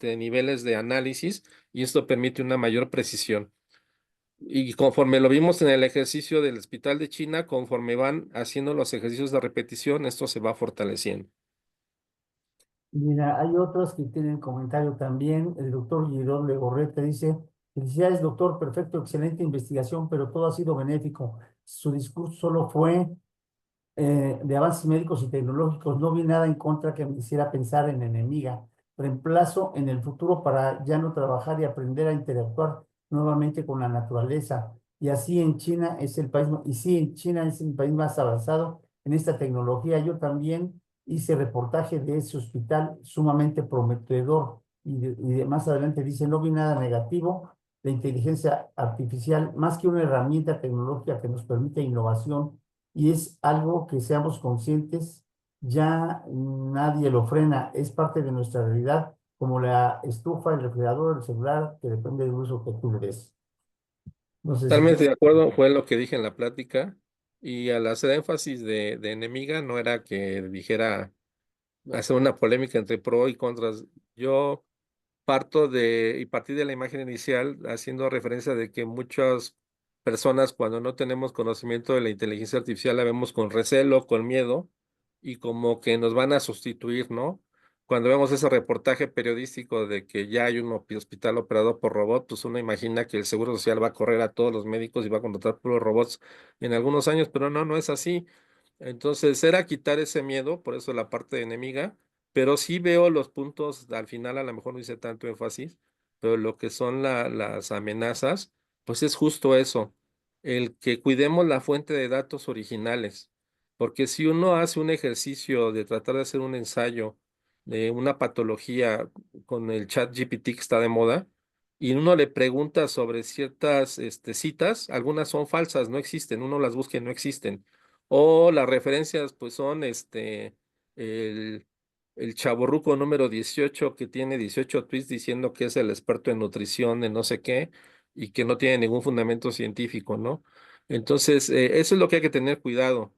niveles de análisis y esto permite una mayor precisión. Y conforme lo vimos en el ejercicio del Hospital de China, conforme van haciendo los ejercicios de repetición, esto se va fortaleciendo. Mira, hay otros que tienen comentario también. El doctor Girón Legorreta dice, felicidades, doctor, perfecto, excelente investigación, pero todo ha sido benéfico. Su discurso solo fue de avances médicos y tecnológicos. No vi nada en contra que me hiciera pensar en enemiga. reemplazo en el futuro para ya no trabajar y aprender a interactuar nuevamente con la naturaleza. Y así en China es el país, y sí, en China es el país más avanzado en esta tecnología. Yo también hice reportaje de ese hospital sumamente prometedor más adelante dice, no vi nada negativo. La inteligencia artificial, más que una herramienta tecnológica que nos permite innovación, y es algo que seamos conscientes, ya nadie lo frena, es parte de nuestra realidad, como la estufa, el refrigerador, el celular, que depende del uso que tú le des. No sé si... Totalmente de acuerdo, fue lo que dije en la plática. Y al hacer énfasis de enemiga, no era que dijera hacer una polémica entre pro y contras. Yo partí de la imagen inicial haciendo referencia de que muchas personas cuando no tenemos conocimiento de la inteligencia artificial la vemos con recelo, con miedo y como que nos van a sustituir, ¿no? Cuando vemos ese reportaje periodístico de que ya hay un hospital operado por robot, pues uno imagina que el Seguro Social va a correr a todos los médicos y va a contratar puros robots en algunos años, pero no, no es así. Entonces era quitar ese miedo, por eso la parte enemiga, pero sí veo los puntos, al final a lo mejor no hice tanto énfasis, pero lo que son las amenazas, pues es justo eso, el que cuidemos la fuente de datos originales, porque si uno hace un ejercicio de tratar de hacer un ensayo de una patología con el chat GPT que está de moda, y uno le pregunta sobre ciertas citas, algunas son falsas, no existen, uno las busca y no existen. O las referencias, pues son el, el chavorruco número 18 que tiene 18 tweets diciendo que es el experto en nutrición, de no sé qué, y que no tiene ningún fundamento científico, ¿no? Entonces, eso es lo que hay que tener cuidado,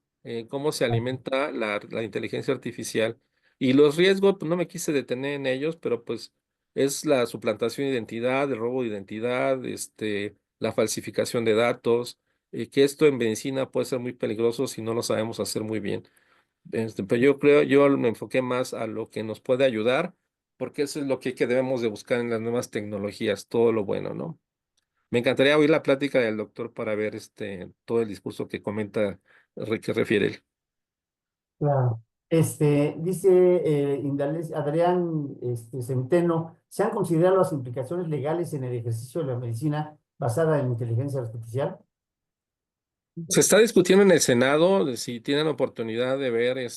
cómo se alimenta la inteligencia artificial. Y los riesgos, pues no me quise detener en ellos, pero pues es la suplantación de identidad, el robo de identidad, la falsificación de datos, que esto en medicina puede ser muy peligroso si no lo sabemos hacer muy bien. Pero yo creo, yo me enfoqué más a lo que nos puede ayudar, porque eso es lo que debemos de buscar en las nuevas tecnologías, todo lo bueno, ¿no? Me encantaría oír la plática del doctor para ver todo el discurso que comenta, que refiere él. Claro. Dice Adrián Centeno, ¿se han considerado las implicaciones legales en el ejercicio de la medicina basada en inteligencia artificial? Se está discutiendo en el Senado, de si tienen oportunidad de ver,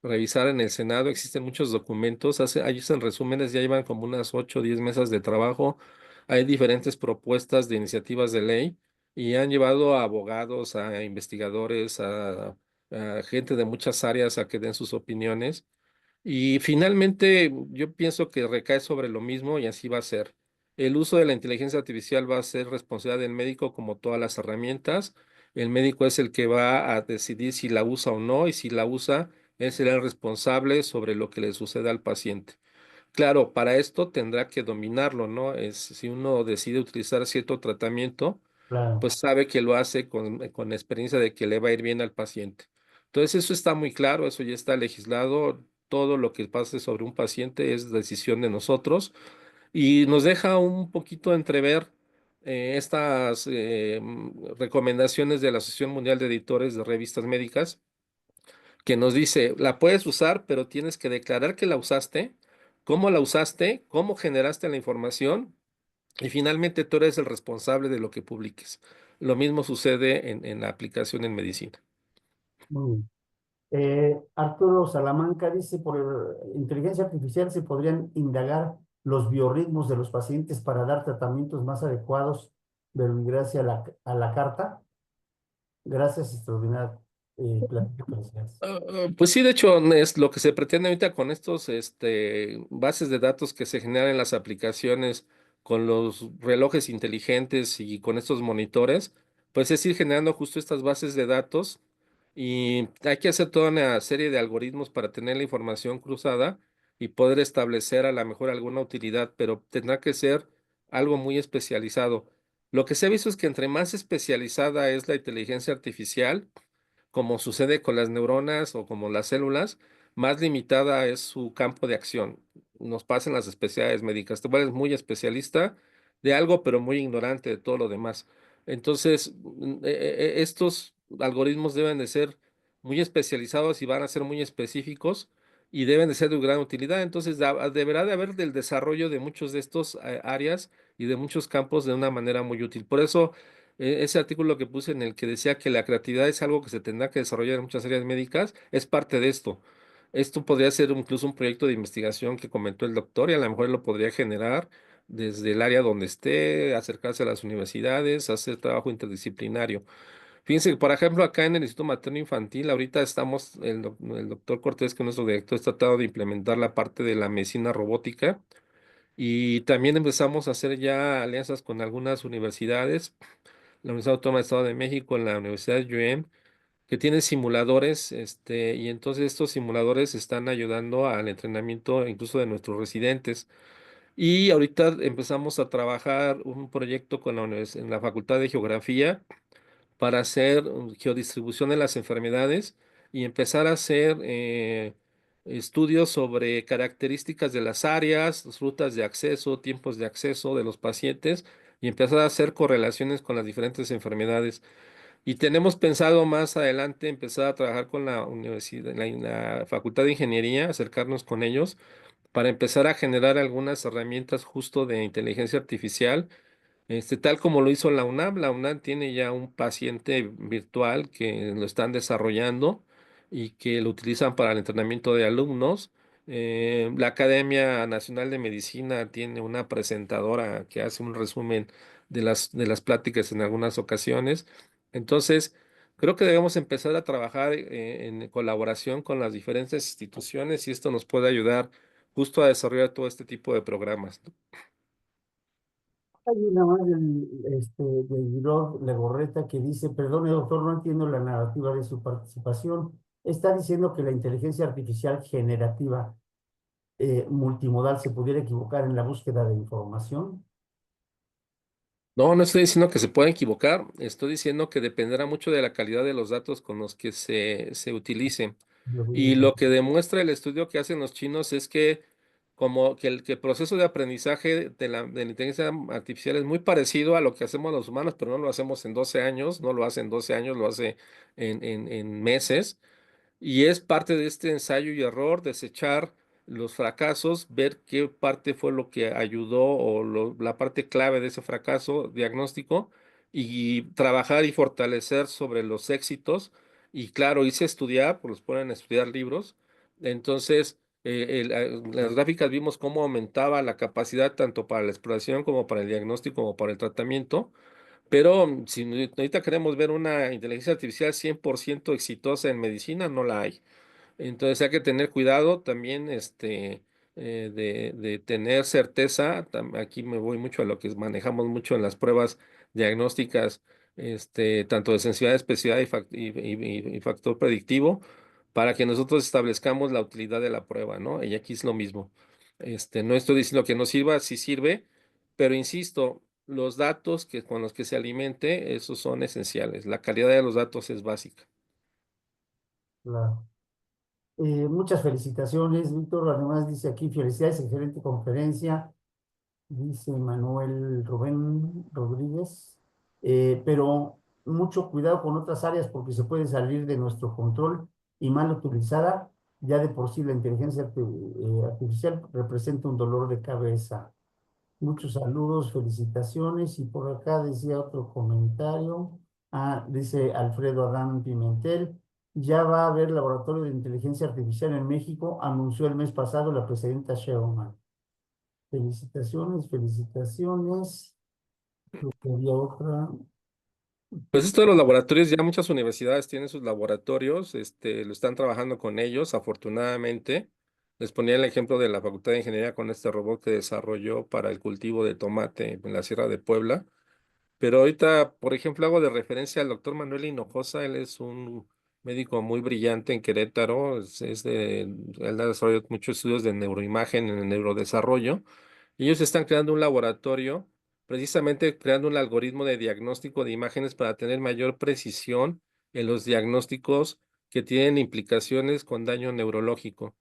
revisar en el Senado, existen muchos documentos, ahí en resúmenes, ya llevan como unas 8 o 10 mesas de trabajo, hay diferentes propuestas de iniciativas de ley y han llevado a abogados, a investigadores, a gente de muchas áreas a que den sus opiniones. Y finalmente, yo pienso que recae sobre lo mismo y así va a ser. El uso de la inteligencia artificial va a ser responsabilidad del médico como todas las herramientas. El médico es el que va a decidir si la usa o no y si la usa, él será el responsable sobre lo que le suceda al paciente. Claro, para esto tendrá que dominarlo, ¿no? Si uno decide utilizar cierto tratamiento, Claro, pues sabe que lo hace con la experiencia de que le va a ir bien al paciente. Entonces, eso está muy claro, eso ya está legislado. Todo lo que pase sobre un paciente es decisión de nosotros y nos deja un poquito entrever estas recomendaciones de la Asociación Mundial de Editores de Revistas Médicas, que nos dice, la puedes usar, pero tienes que declarar que la usaste, cómo generaste la información y finalmente tú eres el responsable de lo que publiques. Lo mismo sucede en la aplicación en medicina. muy bien. Arturo Salamanca dice, por inteligencia artificial se podrían indagar los biorritmos de los pacientes para dar tratamientos más adecuados, gracias a la carta. Gracias, extraordinaria plática, felicidades. Pues sí, de hecho, es lo que se pretende ahorita con estos bases de datos que se generan en las aplicaciones, con los relojes inteligentes y con estos monitores, pues es ir generando justo estas bases de datos y hay que hacer toda una serie de algoritmos para tener la información cruzada y poder establecer a lo mejor alguna utilidad, pero tendrá que ser algo muy especializado. Lo que se ha visto es que entre más especializada es la inteligencia artificial, como sucede con las neuronas o como las células, más limitada es su campo de acción. Nos pasan las especialidades médicas. Te vuelves muy especialista de algo, pero muy ignorante de todo lo demás. Entonces, estos algoritmos deben de ser muy especializados y van a ser muy específicos y deben de ser de gran utilidad. Entonces, deberá de haber del desarrollo de muchos de estos áreas y de muchos campos de una manera muy útil. Por eso, ese artículo que puse en el que decía que la creatividad es algo que se tendrá que desarrollar en muchas áreas médicas, es parte de esto. Esto podría ser incluso un proyecto de investigación que comentó el doctor y a lo mejor lo podría generar desde el área donde esté, acercarse a las universidades, hacer trabajo interdisciplinario. Fíjense que, por ejemplo, acá en el Instituto Materno Infantil, ahorita estamos, el doctor Cortés, que es nuestro director, está tratando de implementar la parte de la medicina robótica y también empezamos a hacer ya alianzas con algunas universidades, la Universidad Autónoma del Estado de México, la Universidad de UM, que tienen simuladores, y entonces estos simuladores están ayudando al entrenamiento incluso de nuestros residentes. Y ahorita empezamos a trabajar un proyecto con en la Facultad de Geografía para hacer geodistribución de las enfermedades y empezar a hacer estudios sobre características de las áreas, rutas de acceso, tiempos de acceso de los pacientes y empezar a hacer correlaciones con las diferentes enfermedades. Y tenemos pensado más adelante empezar a trabajar con la universidad, la Facultad de Ingeniería, acercarnos con ellos para empezar a generar algunas herramientas justo de inteligencia artificial, tal como lo hizo la UNAM. La UNAM tiene ya un paciente virtual que lo están desarrollando y que lo utilizan para el entrenamiento de alumnos. La Academia Nacional de Medicina tiene una presentadora que hace un resumen de las pláticas en algunas ocasiones. Entonces, creo que debemos empezar a trabajar en colaboración con las diferentes instituciones y esto nos puede ayudar justo a desarrollar todo este tipo de programas, ¿no? Hay una más de Guillermo Legorreta que dice, perdone doctor, no entiendo la narrativa de su participación. Está diciendo que la inteligencia artificial generativa multimodal se pudiera equivocar en la búsqueda de información. No, no estoy diciendo que se pueda equivocar, estoy diciendo que dependerá mucho de la calidad de los datos con los que se utilicen. Lo Y digo, lo que demuestra el estudio que hacen los chinos es que como que el proceso de aprendizaje de la inteligencia artificial es muy parecido a lo que hacemos los humanos, pero no lo hacemos en 12 años, no lo hace en 12 años, lo hace en meses. Y es parte de este ensayo y error, desechar los fracasos, ver qué parte fue lo que ayudó o la parte clave de ese fracaso diagnóstico y trabajar y fortalecer sobre los éxitos. Y claro, hice estudiar, pues los ponen a estudiar libros. Entonces, en las gráficas vimos cómo aumentaba la capacidad tanto para la exploración como para el diagnóstico como para el tratamiento. Pero si ahorita queremos ver una inteligencia artificial 100% exitosa en medicina, no la hay. Entonces hay que tener cuidado también de tener certeza. Aquí me voy mucho a lo que manejamos mucho en las pruebas diagnósticas, tanto de sensibilidad, especificidad y factor predictivo, para que nosotros establezcamos la utilidad de la prueba, ¿no? Y aquí es lo mismo. No estoy diciendo que no sirva, sí sirve, pero insisto, los datos con los que se alimente, esos son esenciales. La calidad de los datos es básica. claro. Muchas felicitaciones, Víctor. Además dice aquí, felicidades, excelente conferencia. Dice Manuel Rubén Rodríguez, pero mucho cuidado con otras áreas porque se puede salir de nuestro control y mal utilizada, ya de por sí la inteligencia artificial representa un dolor de cabeza. Muchos saludos, felicitaciones y por acá decía otro comentario. Ah, dice Alfredo Adán Pimentel, ya va a haber laboratorio de inteligencia artificial en México, anunció el mes pasado la presidenta Sheinbaum. Felicitaciones, felicitaciones. Creo que había otra. Pues esto de los laboratorios, ya muchas universidades tienen sus laboratorios, lo están trabajando con ellos, afortunadamente. Les ponía el ejemplo de la Facultad de Ingeniería con este robot que desarrolló para el cultivo de tomate en la Sierra de Puebla. Pero ahorita, por ejemplo, hago de referencia al doctor Manuel Hinojosa. Él es un médico muy brillante en Querétaro, él ha desarrollado muchos estudios de neuroimagen en el neurodesarrollo. Ellos están creando un laboratorio, precisamente creando un algoritmo de diagnóstico de imágenes para tener mayor precisión en los diagnósticos que tienen implicaciones con daño neurológico.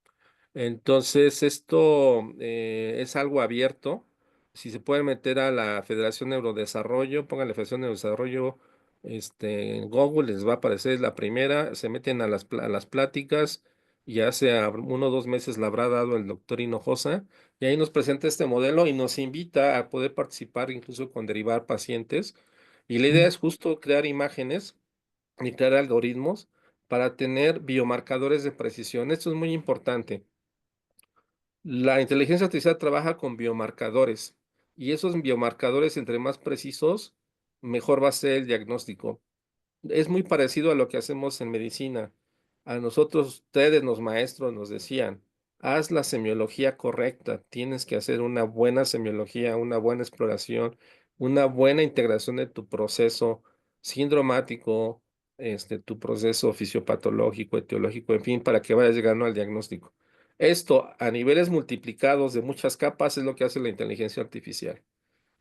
Entonces, esto es algo abierto. Si se puede meter a la Federación Neurodesarrollo, pónganle Federación Neurodesarrollo, en Google les va a aparecer la primera, se meten a las pláticas y hace 1 o 2 meses la habrá dado el doctor Hinojosa, y ahí nos presenta este modelo y nos invita a poder participar incluso con derivar pacientes. Y la idea es justo crear imágenes y crear algoritmos para tener biomarcadores de precisión. Esto es muy importante. La inteligencia artificial trabaja con biomarcadores y esos biomarcadores, entre más precisos, mejor va a ser el diagnóstico. Es muy parecido a lo que hacemos en medicina. A nosotros, ustedes, los maestros, nos decían, haz la semiología correcta, tienes que hacer una buena semiología, una buena exploración, una buena integración de tu proceso sindromático, tu proceso fisiopatológico, etiológico, en fin, para que vayas llegando al diagnóstico. Esto a niveles multiplicados de muchas capas es lo que hace la inteligencia artificial.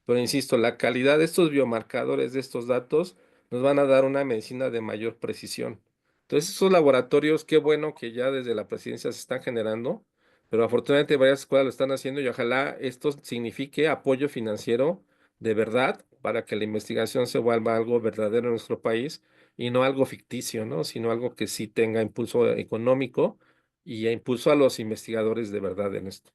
Pero insisto, la calidad de estos biomarcadores, de estos datos, nos van a dar una medicina de mayor precisión. Entonces, esos laboratorios, qué bueno que ya desde la presidencia se están generando, pero afortunadamente varias escuelas lo están haciendo y ojalá esto signifique apoyo financiero de verdad para que la investigación se vuelva algo verdadero en nuestro país y no algo ficticio, ¿no? Sino algo que sí tenga impulso económico y impulso a los investigadores de verdad en esto.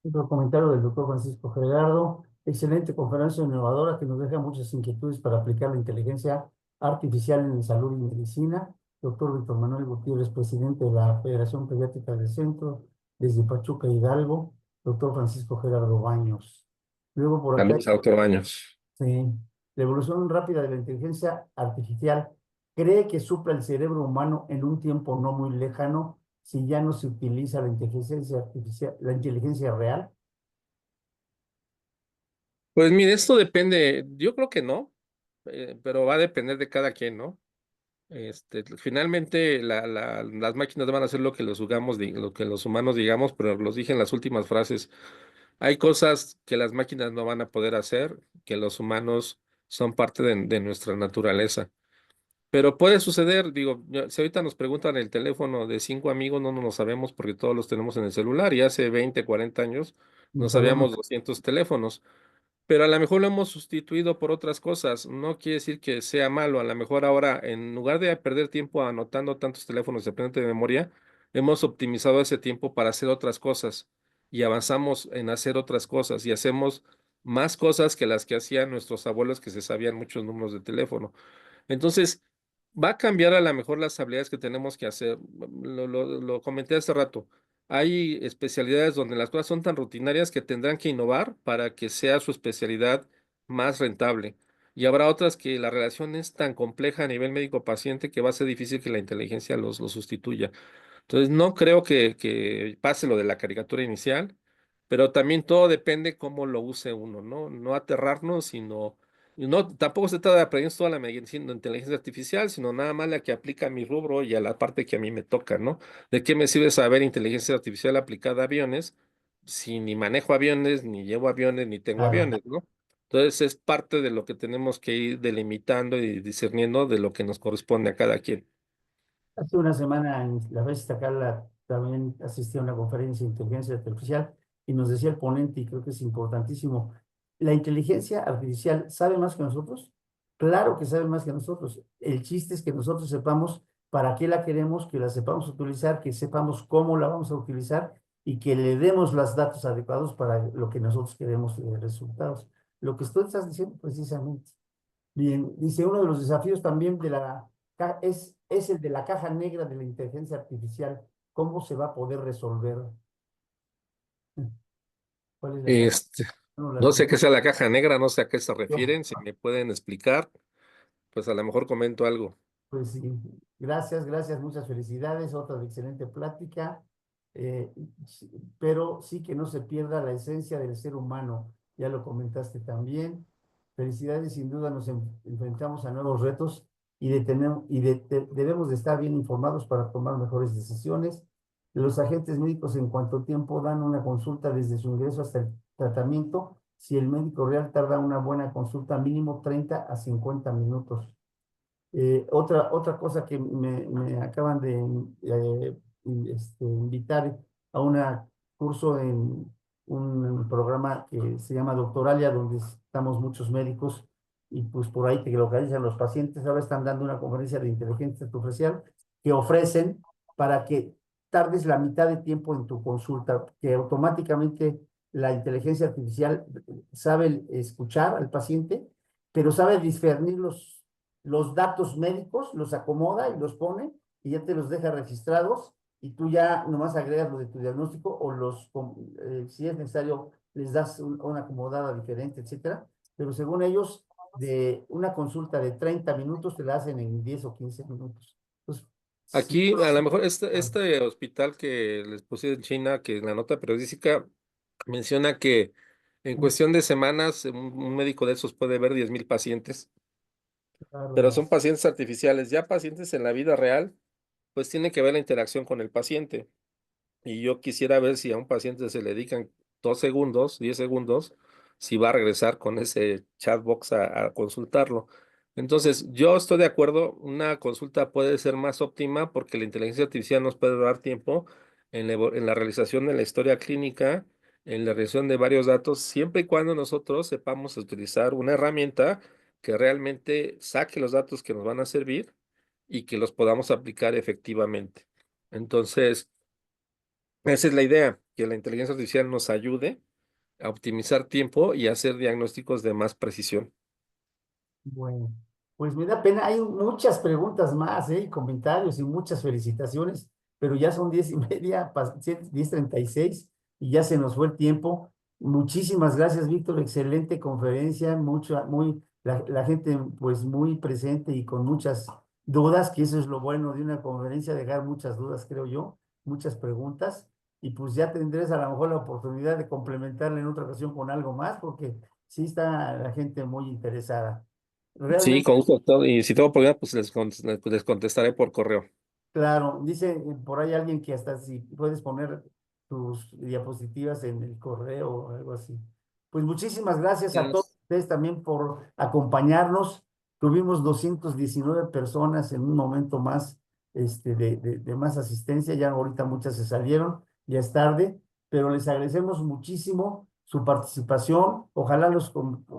Otro comentario del doctor Francisco Gerardo. Excelente conferencia innovadora que nos deja muchas inquietudes para aplicar la inteligencia artificial en salud y medicina. Doctor Víctor Manuel Gutiérrez, presidente de la Federación Pediátrica del Centro, desde Pachuca, Hidalgo. Doctor Francisco Gerardo Baños. Luego por acá, Saludos a doctor Baños. sí, la evolución rápida de la inteligencia artificial cree que supla el cerebro humano en un tiempo no muy lejano si ya no se utiliza la inteligencia artificial, la inteligencia real. Pues mire, esto depende, yo creo que no, pero va a depender de cada quien, ¿no? Finalmente las máquinas van a hacer lo que los jugamos, lo que los humanos digamos, pero los dije en las últimas frases. Hay cosas que las máquinas no van a poder hacer, que los humanos son parte de nuestra naturaleza. Pero puede suceder, digo, si ahorita nos preguntan el teléfono de 5 amigos, no nos lo sabemos porque todos los tenemos en el celular y hace 20, 40 años No no sabemos. sabíamos 200 teléfonos. Pero a lo mejor lo hemos sustituido por otras cosas. No quiere decir que sea malo. A lo mejor ahora, en lugar de perder tiempo anotando tantos teléfonos y aprendiendo de memoria, hemos optimizado ese tiempo para hacer otras cosas y avanzamos en hacer otras cosas y hacemos más cosas que las que hacían nuestros abuelos que se sabían muchos números de teléfono. Entonces, va a cambiar a lo mejor las habilidades que tenemos que hacer. Lo comenté hace rato. Hay especialidades donde las cosas son tan rutinarias que tendrán que innovar para que sea su especialidad más rentable. Y habrá otras que la relación es tan compleja a nivel médico-paciente que va a ser difícil que la inteligencia los sustituya. Entonces, no creo que pase lo de la caricatura inicial, pero también todo depende cómo lo use uno, ¿no? No aterrarnos, sino, y no, tampoco se trata de aprender toda la medicina de inteligencia artificial, sino nada más la que aplica a mi rubro y a la parte que a mí me toca, ¿no? ¿De qué me sirve saber inteligencia artificial aplicada a aviones si ni manejo aviones, ni llevo aviones, ni tengo Claro. aviones, ¿no? Entonces, es parte de lo que tenemos que ir delimitando y discerniendo de lo que nos corresponde a cada quien. Hace una semana en la vez acá también asistí a una conferencia de inteligencia artificial y nos decía el ponente, y creo que es importantísimo, ¿la inteligencia artificial sabe más que nosotros? Claro que sabe más que nosotros. El chiste es que nosotros sepamos para qué la queremos, que la sepamos utilizar, que sepamos cómo la vamos a utilizar y que le demos los datos adecuados para lo que nosotros queremos de resultados. Lo que tú estás diciendo precisamente. Bien, dice, uno de los desafíos también de es el de la caja negra de la inteligencia artificial. ¿Cómo se va a poder resolver? ¿Cuál es la caja? Este, No la no sé tiene. qué sea la caja negra, no sé a qué se Yo, refieren, si me pueden explicar, pues a lo mejor comento algo. pues sí, gracias, gracias, muchas felicidades, otra de excelente plática, eh, sí, pero sí que no se pierda la esencia del ser humano, ya lo comentaste también. Felicidades, sin duda nos enfrentamos a nuevos retos y, debemos de estar bien informados para tomar mejores decisiones. Los agentes médicos en cuanto tiempo dan una consulta desde su ingreso hasta el tratamiento. Si el médico real tarda una buena consulta, mínimo 30 a 50 minutos. Otra cosa que me acaban de invitar a un curso en un programa que se llama Doctoralia, donde estamos muchos médicos y pues por ahí te localizan los pacientes. Ahora están dando una conferencia de inteligencia artificial que ofrecen. para que tardes la mitad de tiempo en tu consulta, que automáticamente la inteligencia artificial sabe escuchar al paciente, pero sabe discernir los datos médicos, los acomoda y los pone y ya te los deja registrados y tú ya nomás agregas lo de tu diagnóstico o si es necesario, les das una acomodada diferente, etcétera. Pero según ellos, de una consulta de 30 minutos te la hacen en 10 o 15 minutos. Entonces, sí, Aquí, a lo mejor este hospital que les puse en China, que en la nota periodística menciona que en cuestión de semanas un médico de esos puede ver 10,000 pacientes, pero claro, son pacientes artificiales. Ya pacientes en la vida real, pues tiene que ver la interacción con el paciente. Y yo quisiera ver si a un paciente se le dedican 2 segundos, 10 segundos, si va a regresar con ese chatbox a consultarlo. Entonces, yo estoy de acuerdo, una consulta puede ser más óptima porque la inteligencia artificial nos puede dar tiempo en la realización de la historia clínica, en la realización de varios datos, siempre y cuando nosotros sepamos utilizar una herramienta que realmente saque los datos que nos van a servir y que los podamos aplicar efectivamente. Entonces, esa es la idea, que la inteligencia artificial nos ayude a optimizar tiempo y a hacer diagnósticos de más precisión. bueno, pues me da pena, hay muchas preguntas más, ¿eh? Y comentarios y muchas felicitaciones, pero ya son 10:30, 10:36 y ya se nos fue el tiempo. Muchísimas gracias, Víctor, excelente conferencia, la gente pues muy presente y con muchas dudas, que eso es lo bueno de una conferencia, dejar muchas dudas, creo yo, muchas preguntas, y pues ya tendrás a lo mejor la oportunidad de complementarle en otra ocasión con algo más, porque sí está la gente muy interesada. Sí, Realmente, con gusto, doctor. Y si tengo problema, pues les contestaré por correo. claro, dice por ahí alguien que hasta si puedes poner tus diapositivas en el correo o algo así. Pues muchísimas gracias a todos Yes. ustedes también por acompañarnos. Tuvimos 219 personas en un momento más de más asistencia. Ya ahorita muchas se salieron, ya es tarde, pero les agradecemos muchísimo su participación. Ojalá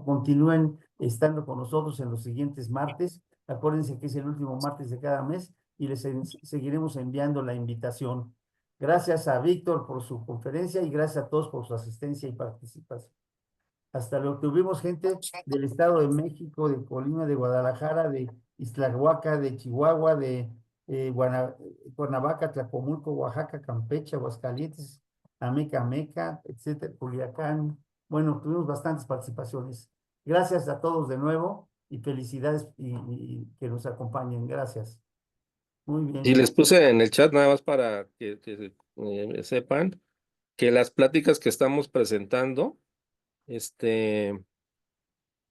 continúen estando con nosotros en los siguientes martes. Acuérdense que es el último martes de cada mes y seguiremos enviando la invitación. Gracias a Víctor por su conferencia y gracias a todos por su asistencia y participación. Hasta luego. Tuvimos gente del Estado de México, de Colima, de Guadalajara, de Iztlahuaca, de Chihuahua, de Cuernavaca, Tlacomulco, Oaxaca, Campeche, Aguascalientes, Ameca, etcétera, Culiacán. Bueno, tuvimos bastantes participaciones. Gracias a todos de nuevo y felicidades y que nos acompañen. Gracias. Muy Y bien. les puse en el chat nada más para que sepan que las pláticas que estamos presentando, este,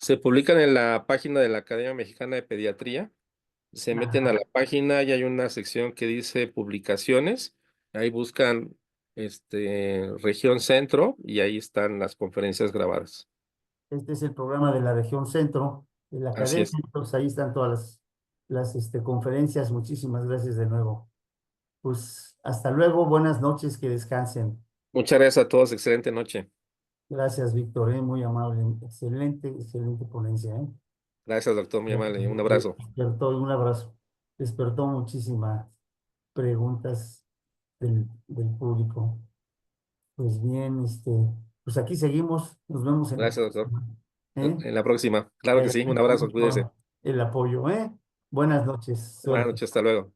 se publican en la página de la Academia Mexicana de Pediatría. Se meten a Ajá. la página y hay una sección que dice publicaciones. Ahí buscan región centro y ahí están las conferencias grabadas. Este es el programa de la región centro de la Así academia. es. Entonces ahí están todas las conferencias. Muchísimas gracias de nuevo. Pues hasta luego, buenas noches, que descansen. Muchas gracias a todos. Excelente noche. Gracias, Víctor, muy amable. Excelente ponencia, ¿eh? Gracias, doctor. Muy amable. Un abrazo. Despertó, un abrazo. Despertó muchísimas preguntas del público. Pues bien, pues aquí seguimos. Nos vemos en la Gracias, doctor. próxima. ¿Eh? En la próxima. Te Claro que sí. Un agradezco abrazo. Cuídese. mucho el apoyo, ¿eh? Buenas noches, Buenas suerte. noches. Hasta luego.